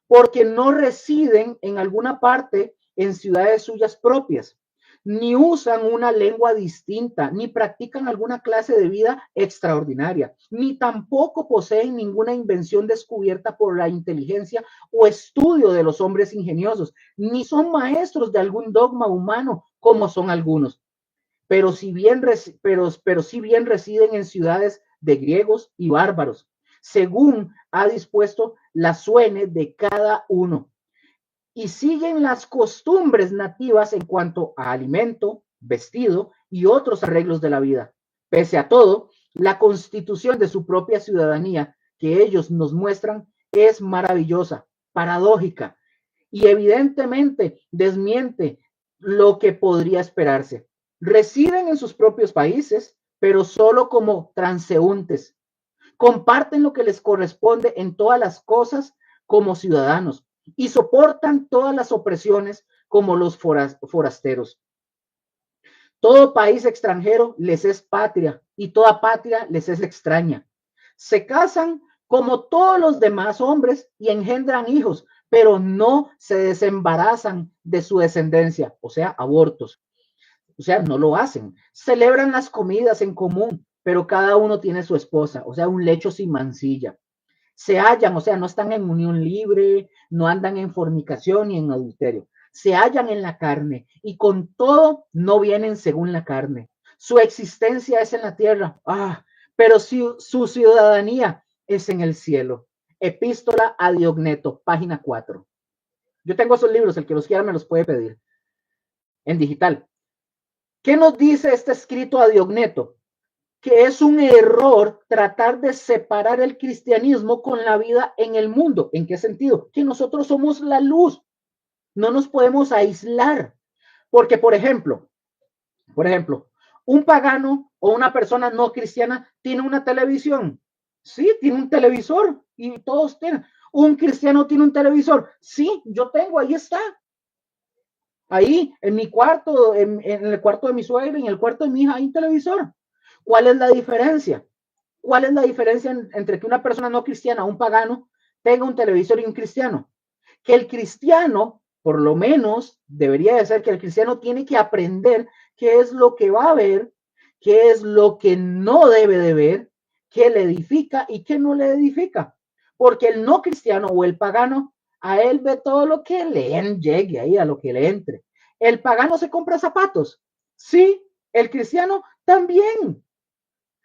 porque no residen en alguna parte en ciudades suyas propias, ni usan una lengua distinta, ni practican alguna clase de vida extraordinaria, ni tampoco poseen ninguna invención descubierta por la inteligencia o estudio de los hombres ingeniosos, ni son maestros de algún dogma humano como son algunos. Pero si bien residen en ciudades de griegos y bárbaros, según ha dispuesto la suene de cada uno, y siguen las costumbres nativas en cuanto a alimento, vestido y otros arreglos de la vida. Pese a todo, la constitución de su propia ciudadanía que ellos nos muestran es maravillosa, paradójica y evidentemente desmiente lo que podría esperarse. Residen en sus propios países, pero solo como transeúntes. Comparten lo que les corresponde en todas las cosas como ciudadanos y soportan todas las opresiones como los forasteros. Todo país extranjero les es patria y toda patria les es extraña. Se casan como todos los demás hombres y engendran hijos, pero no se desembarazan de su descendencia, o sea, abortos. O sea, no lo hacen. Celebran las comidas en común, pero cada uno tiene su esposa, o sea, un lecho sin mancilla. Se hallan, o sea, no están en unión libre, no andan en fornicación ni en adulterio. Se hallan en la carne y con todo no vienen según la carne. Su existencia es en la tierra, pero su ciudadanía es en el cielo. Epístola a Diogneto, página 4. Yo tengo esos libros, el que los quiera me los puede pedir en digital. ¿Qué nos dice este escrito a Diogneto? Que es un error tratar de separar el cristianismo con la vida en el mundo. ¿En qué sentido? Que nosotros somos la luz. No nos podemos aislar. Porque, por ejemplo, un pagano o una persona no cristiana tiene una televisión. Sí, tiene un televisor y todos tienen. Un cristiano tiene un televisor. Sí, yo tengo, ahí está. Ahí, en mi cuarto, en el cuarto de mi suegra, en el cuarto de mi hija, hay un televisor. ¿Cuál es la diferencia? ¿Cuál es la diferencia entre que una persona no cristiana, un pagano, tenga un televisor y un cristiano? Que el cristiano, por lo menos, debería de ser que el cristiano tiene que aprender qué es lo que va a ver, qué es lo que no debe de ver, qué le edifica y qué no le edifica. Porque el no cristiano o el pagano, a él ve todo lo que le llegue ahí, a lo que le entre. El pagano se compra zapatos. Sí, el cristiano también.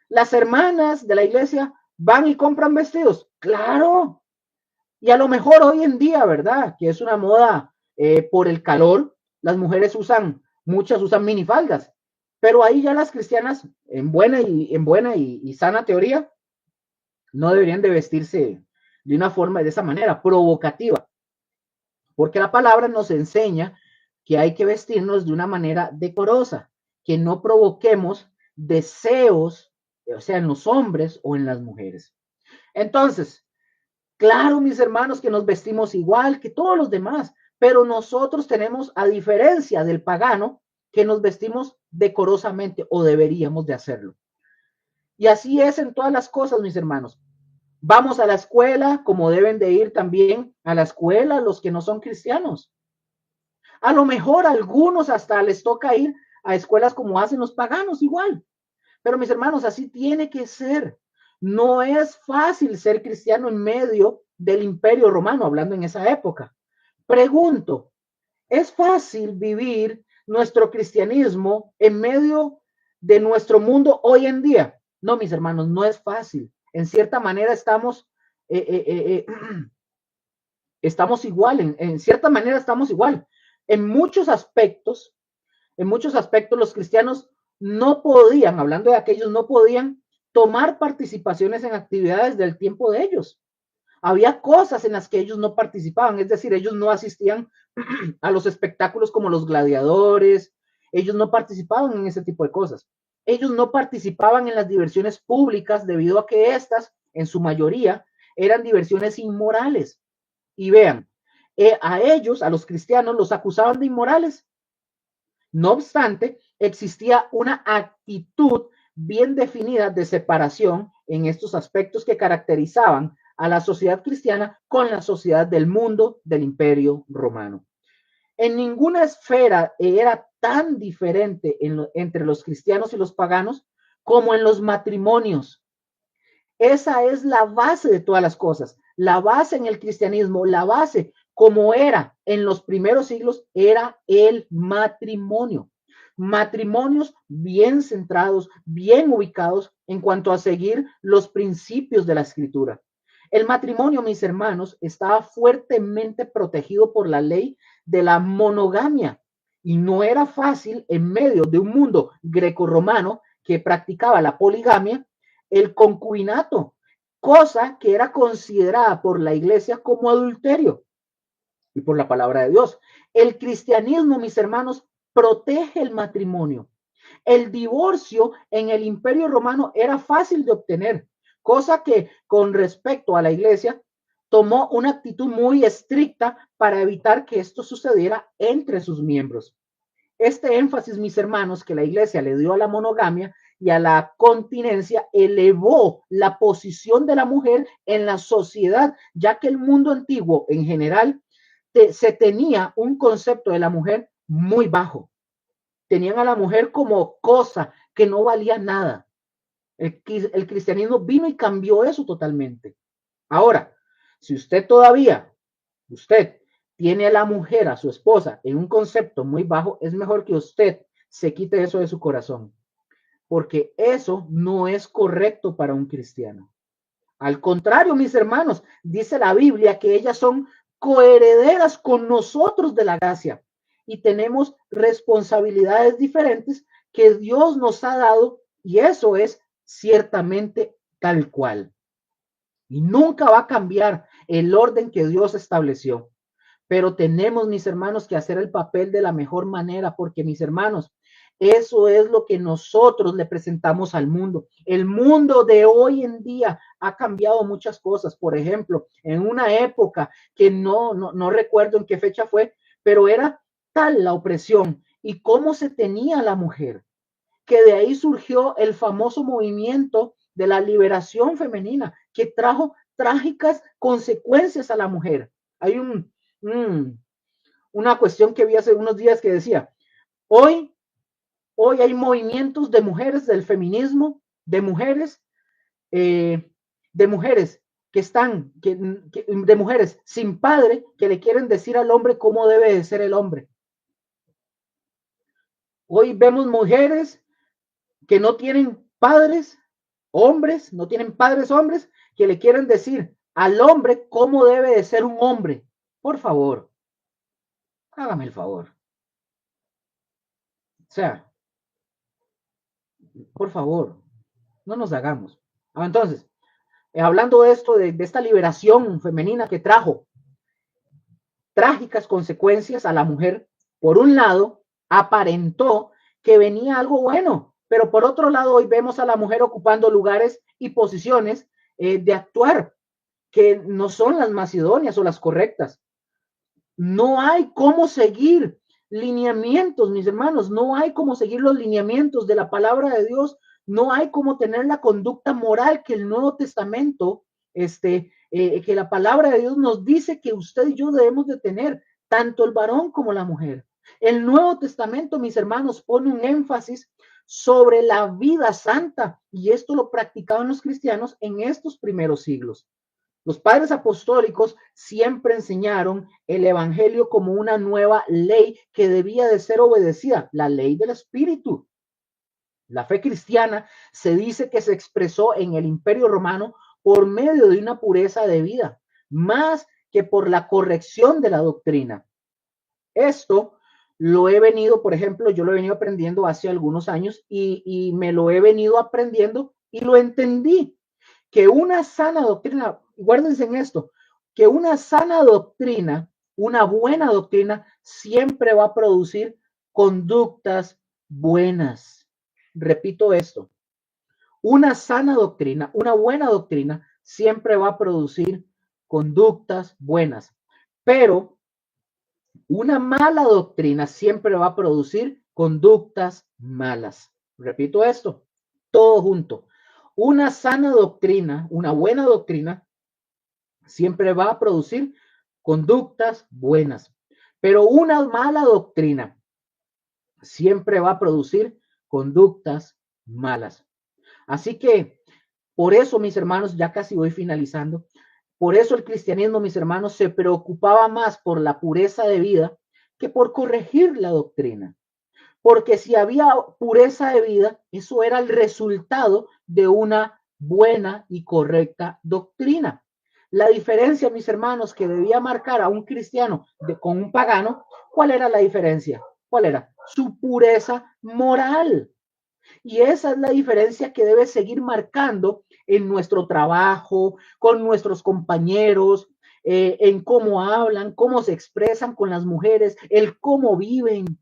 Las hermanas de la iglesia van y compran vestidos. Claro. Y a lo mejor hoy en día, ¿verdad? Que es una moda por el calor, las mujeres muchas usan minifaldas. Pero ahí ya las cristianas, en buena y sana teoría, no deberían de vestirse de una forma, de esa manera, provocativa. Porque la palabra nos enseña que hay que vestirnos de una manera decorosa, que no provoquemos deseos, o sea, en los hombres o en las mujeres. Entonces, claro, mis hermanos, que nos vestimos igual que todos los demás, pero nosotros tenemos, a diferencia del pagano, que nos vestimos decorosamente o deberíamos de hacerlo. Y así es en todas las cosas, mis hermanos. Vamos a la escuela como deben de ir también a la escuela los que no son cristianos. A lo mejor a algunos hasta les toca ir a escuelas como hacen los paganos igual. Pero mis hermanos, así tiene que ser. No es fácil ser cristiano en medio del Imperio Romano, hablando en esa época. Pregunto, ¿es fácil vivir nuestro cristianismo en medio de nuestro mundo hoy en día? No, mis hermanos, no es fácil. En cierta manera estamos igual, en cierta manera estamos igual. En muchos aspectos, los cristianos no podían, hablando de aquellos, no podían tomar participaciones en actividades del tiempo de ellos. Había cosas en las que ellos no participaban, es decir, ellos no asistían a los espectáculos como los gladiadores, ellos no participaban en ese tipo de cosas. Ellos no participaban en las diversiones públicas debido a que estas, en su mayoría, eran diversiones inmorales. Y vean, a ellos, a los cristianos, los acusaban de inmorales. No obstante, existía una actitud bien definida de separación en estos aspectos que caracterizaban a la sociedad cristiana con la sociedad del mundo del Imperio Romano. En ninguna esfera era tan diferente entre los cristianos y los paganos como en los matrimonios. Esa es la base de todas las cosas. La base en el cristianismo, la base como era en los primeros siglos, era el matrimonio. Matrimonios bien centrados, bien ubicados en cuanto a seguir los principios de la escritura. El matrimonio, mis hermanos, estaba fuertemente protegido por la ley de la monogamia y no era fácil en medio de un mundo grecorromano que practicaba la poligamia, el concubinato, cosa que era considerada por la iglesia como adulterio y por la palabra de Dios. El cristianismo, mis hermanos, protege el matrimonio. El divorcio en el Imperio Romano era fácil de obtener, cosa que con respecto a la iglesia tomó una actitud muy estricta para evitar que esto sucediera entre sus miembros. Este énfasis, mis hermanos, que la iglesia le dio a la monogamia y a la continencia, elevó la posición de la mujer en la sociedad, ya que el mundo antiguo en general se tenía un concepto de la mujer muy bajo. Tenían a la mujer como cosa que no valía nada. El cristianismo vino y cambió eso totalmente. Ahora, si usted tiene a la mujer, a su esposa, en un concepto muy bajo, es mejor que usted se quite eso de su corazón, porque eso no es correcto para un cristiano. Al contrario, mis hermanos, dice la Biblia que ellas son coherederas con nosotros de la gracia y tenemos responsabilidades diferentes que Dios nos ha dado y eso es ciertamente tal cual. Y nunca va a cambiar el orden que Dios estableció. Pero tenemos, mis hermanos, que hacer el papel de la mejor manera, porque, mis hermanos, eso es lo que nosotros le presentamos al mundo. El mundo de hoy en día ha cambiado muchas cosas. Por ejemplo, en una época que no recuerdo en qué fecha fue, pero era tal la opresión y cómo se tenía la mujer, que de ahí surgió el famoso movimiento de la liberación femenina, que trajo trágicas consecuencias a la mujer. Hay una cuestión que vi hace unos días que decía, hoy hay movimientos de mujeres del feminismo, de mujeres de mujeres sin padre que le quieren decir al hombre cómo debe de ser el hombre. Hoy vemos mujeres que no tienen padres, hombres, no tienen padres hombres, que le quieren decir al hombre cómo debe de ser un hombre. Por favor, hágame el favor. O sea, por favor, no nos hagamos. Entonces, hablando de esto, de esta liberación femenina que trajo trágicas consecuencias a la mujer, por un lado, aparentó que venía algo bueno, pero por otro lado, hoy vemos a la mujer ocupando lugares y posiciones de actuar que no son las más idóneas o las correctas. No hay cómo seguir lineamientos, mis hermanos. No hay como seguir los lineamientos de la palabra de Dios. No hay como tener la conducta moral que el Nuevo Testamento, que la palabra de Dios nos dice que usted y yo debemos de tener, tanto el varón como la mujer. El Nuevo Testamento, mis hermanos, pone un énfasis sobre la vida santa, y esto lo practicaban los cristianos en estos primeros siglos. Los padres apostólicos siempre enseñaron el evangelio como una nueva ley que debía de ser obedecida, la ley del Espíritu. La fe cristiana se dice que se expresó en el Imperio Romano por medio de una pureza de vida, más que por la corrección de la doctrina. Esto lo he venido, por ejemplo, yo lo he venido aprendiendo hace algunos años y me lo he venido aprendiendo y lo entendí, que una sana doctrina, guárdense en esto, que una sana doctrina, una buena doctrina, siempre va a producir conductas buenas. Repito esto, una sana doctrina, una buena doctrina, siempre va a producir conductas buenas, pero una mala doctrina siempre va a producir conductas malas. Repito esto, todo junto. Una sana doctrina, una buena doctrina, siempre va a producir conductas buenas. Pero una mala doctrina siempre va a producir conductas malas. Así que, por eso, mis hermanos, ya casi voy finalizando, por eso el cristianismo, mis hermanos, se preocupaba más por la pureza de vida que por corregir la doctrina. Porque si había pureza de vida, eso era el resultado de una buena y correcta doctrina. La diferencia, mis hermanos, que debía marcar a un cristiano con un pagano, ¿cuál era la diferencia? ¿Cuál era? Su pureza moral. Y esa es la diferencia que debe seguir marcando en nuestro trabajo, con nuestros compañeros, en cómo hablan, cómo se expresan con las mujeres, el cómo viven.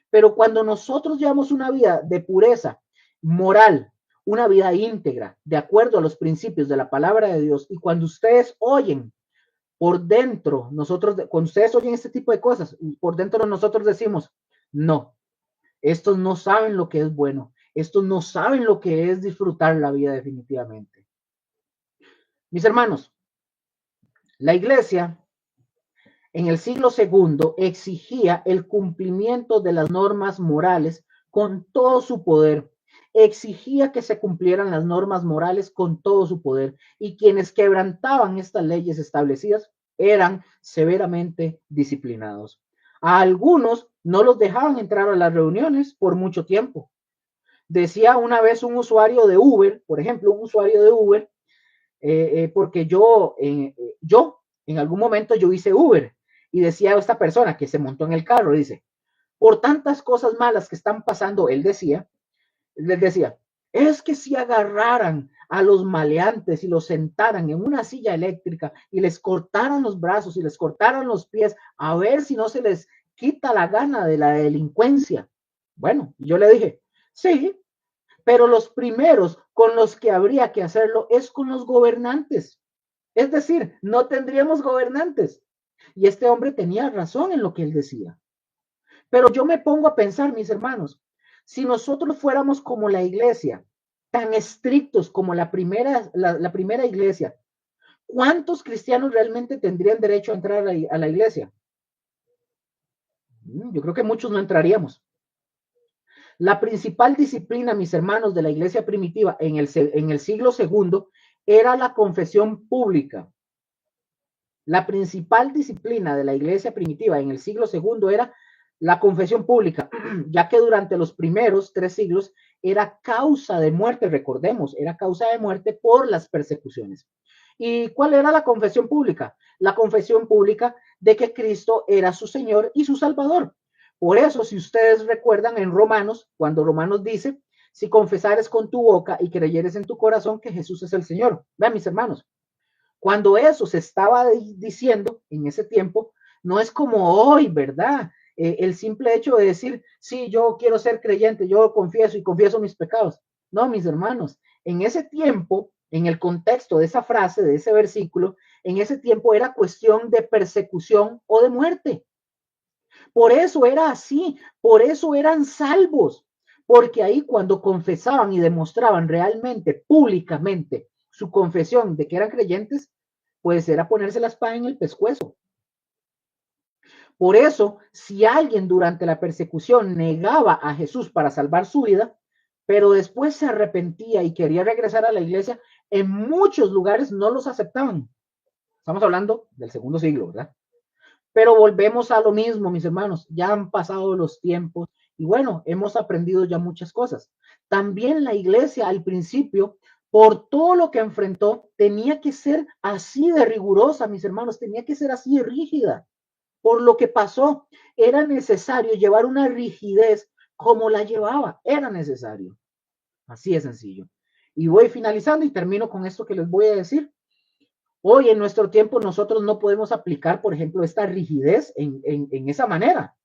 Pero cuando nosotros llevamos una vida de pureza moral, una vida íntegra, de acuerdo a los principios de la palabra de Dios, y cuando ustedes oyen por dentro, cuando ustedes oyen este tipo de cosas, por dentro nosotros decimos, no, estos no saben lo que es bueno, estos no saben lo que es disfrutar la vida definitivamente. Mis hermanos, la iglesia en el siglo segundo exigía el cumplimiento de las normas morales con todo su poder. Exigía que se cumplieran las normas morales con todo su poder, y quienes quebrantaban estas leyes establecidas eran severamente disciplinados. A algunos no los dejaban entrar a las reuniones por mucho tiempo. Decía una vez un usuario de Uber, por ejemplo, un usuario de Uber, porque yo en algún momento yo hice Uber, y decía esta persona que se montó en el carro, dice, por tantas cosas malas que están pasando, él decía, les decía, es que si agarraran a los maleantes y los sentaran en una silla eléctrica y les cortaran los brazos y les cortaran los pies, a ver si no se les quita la gana de la delincuencia. Bueno, yo le dije, sí, pero los primeros con los que habría que hacerlo es con los gobernantes. Es decir, no tendríamos gobernantes. Y este hombre tenía razón en lo que él decía. Pero yo me pongo a pensar, mis hermanos, si nosotros fuéramos como la iglesia, tan estrictos como la primera iglesia, ¿cuántos cristianos realmente tendrían derecho a entrar a la iglesia? Yo creo que muchos no entraríamos. La principal disciplina, mis hermanos, de la iglesia primitiva en el siglo segundo era la confesión pública. La principal disciplina de la iglesia primitiva en el siglo segundo era la confesión pública, ya que durante los primeros 3 siglos era causa de muerte, recordemos, era causa de muerte por las persecuciones. ¿Y cuál era la confesión pública? La confesión pública de que Cristo era su Señor y su Salvador. Por eso, si ustedes recuerdan en Romanos, cuando Romanos dice, si confesares con tu boca y creyeres en tu corazón que Jesús es el Señor. Vean, mis hermanos, cuando eso se estaba diciendo en ese tiempo, no es como hoy, ¿verdad? El simple hecho de decir, sí, yo quiero ser creyente, yo confieso y confieso mis pecados. No, mis hermanos, en ese tiempo, en el contexto de esa frase, de ese versículo, en ese tiempo era cuestión de persecución o de muerte. Por eso era así, por eso eran salvos, porque ahí cuando confesaban y demostraban realmente, públicamente, su confesión de que eran creyentes, pues era ponerse la espada en el pescuezo. Por eso, si alguien durante la persecución negaba a Jesús para salvar su vida, pero después se arrepentía y quería regresar a la iglesia, en muchos lugares no los aceptaban. Estamos hablando del segundo siglo, ¿verdad? Pero volvemos a lo mismo, mis hermanos, ya han pasado los tiempos y bueno, hemos aprendido ya muchas cosas. También la iglesia al principio, por todo lo que enfrentó, tenía que ser así de rigurosa, mis hermanos, tenía que ser así de rígida. Por lo que pasó, era necesario llevar una rigidez como la llevaba, era necesario. Así de sencillo. Y voy finalizando y termino con esto que les voy a decir. Hoy en nuestro tiempo nosotros no podemos aplicar, por ejemplo, esta rigidez en esa manera.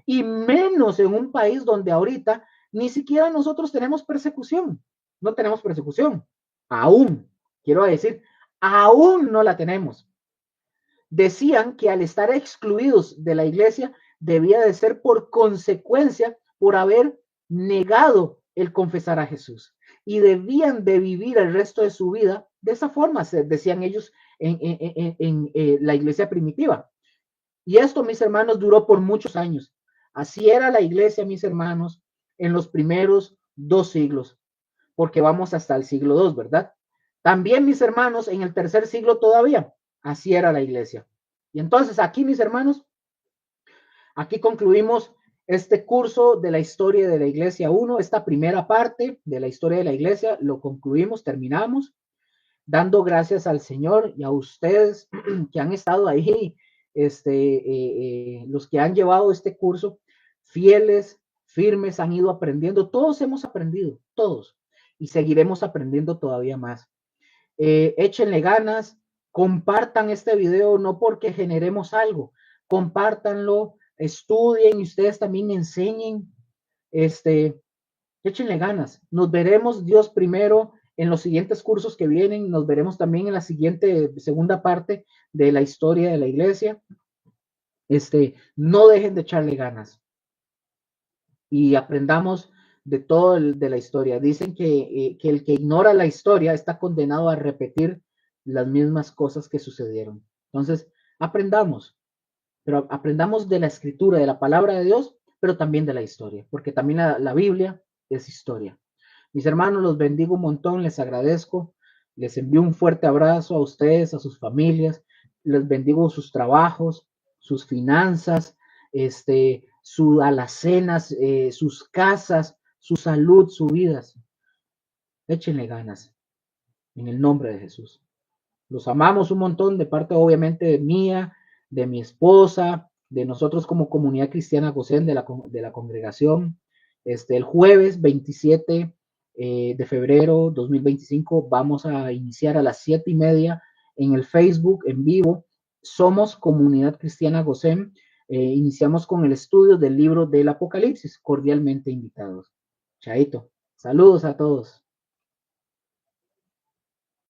Y menos en un país donde ahorita ni siquiera nosotros tenemos persecución. No tenemos persecución. Aún, quiero decir, aún no la tenemos. Decían que al estar excluidos de la iglesia debía de ser por consecuencia por haber negado el confesar a Jesús y debían de vivir el resto de su vida de esa forma, decían ellos en la iglesia primitiva. Y esto, mis hermanos, duró por muchos años. Así era la iglesia, mis hermanos, en los primeros 2 siglos, porque vamos hasta el siglo II, ¿verdad? También, mis hermanos, en el tercer siglo todavía, así era la iglesia. Y entonces aquí, mis hermanos, aquí concluimos este curso de la historia de la iglesia 1, esta primera parte de la historia de la iglesia, lo concluimos, terminamos, dando gracias al Señor y a ustedes que han estado ahí, los que han llevado este curso, fieles, firmes, han ido aprendiendo, todos hemos aprendido, todos, y seguiremos aprendiendo todavía más. Échenle ganas, compartan este video, no porque generemos algo, compártanlo, estudien y ustedes también enseñen, échenle ganas. Nos veremos Dios primero en los siguientes cursos que vienen, nos veremos también en la siguiente, segunda parte de la historia de la iglesia. No dejen de echarle ganas y aprendamos de todo de la historia. Dicen que el que ignora la historia está condenado a repetir las mismas cosas que sucedieron. Entonces, aprendamos, pero aprendamos de la escritura, de la palabra de Dios, pero también de la historia, porque también la Biblia es historia. Mis hermanos, los bendigo un montón, les agradezco, les envío un fuerte abrazo a ustedes, a sus familias, les bendigo sus trabajos, sus finanzas, sus alacenas, sus casas, su salud, sus vidas. Échenle ganas en el nombre de Jesús. Los amamos un montón de parte, obviamente, de mía, de mi esposa, de nosotros como comunidad cristiana Gosén, de la congregación. El jueves 27 de febrero 2025 vamos a iniciar a las 7:30 en el Facebook en vivo. Somos Comunidad Cristiana Gosén. Iniciamos con el estudio del libro del Apocalipsis. Cordialmente invitados. Chaito. Saludos a todos.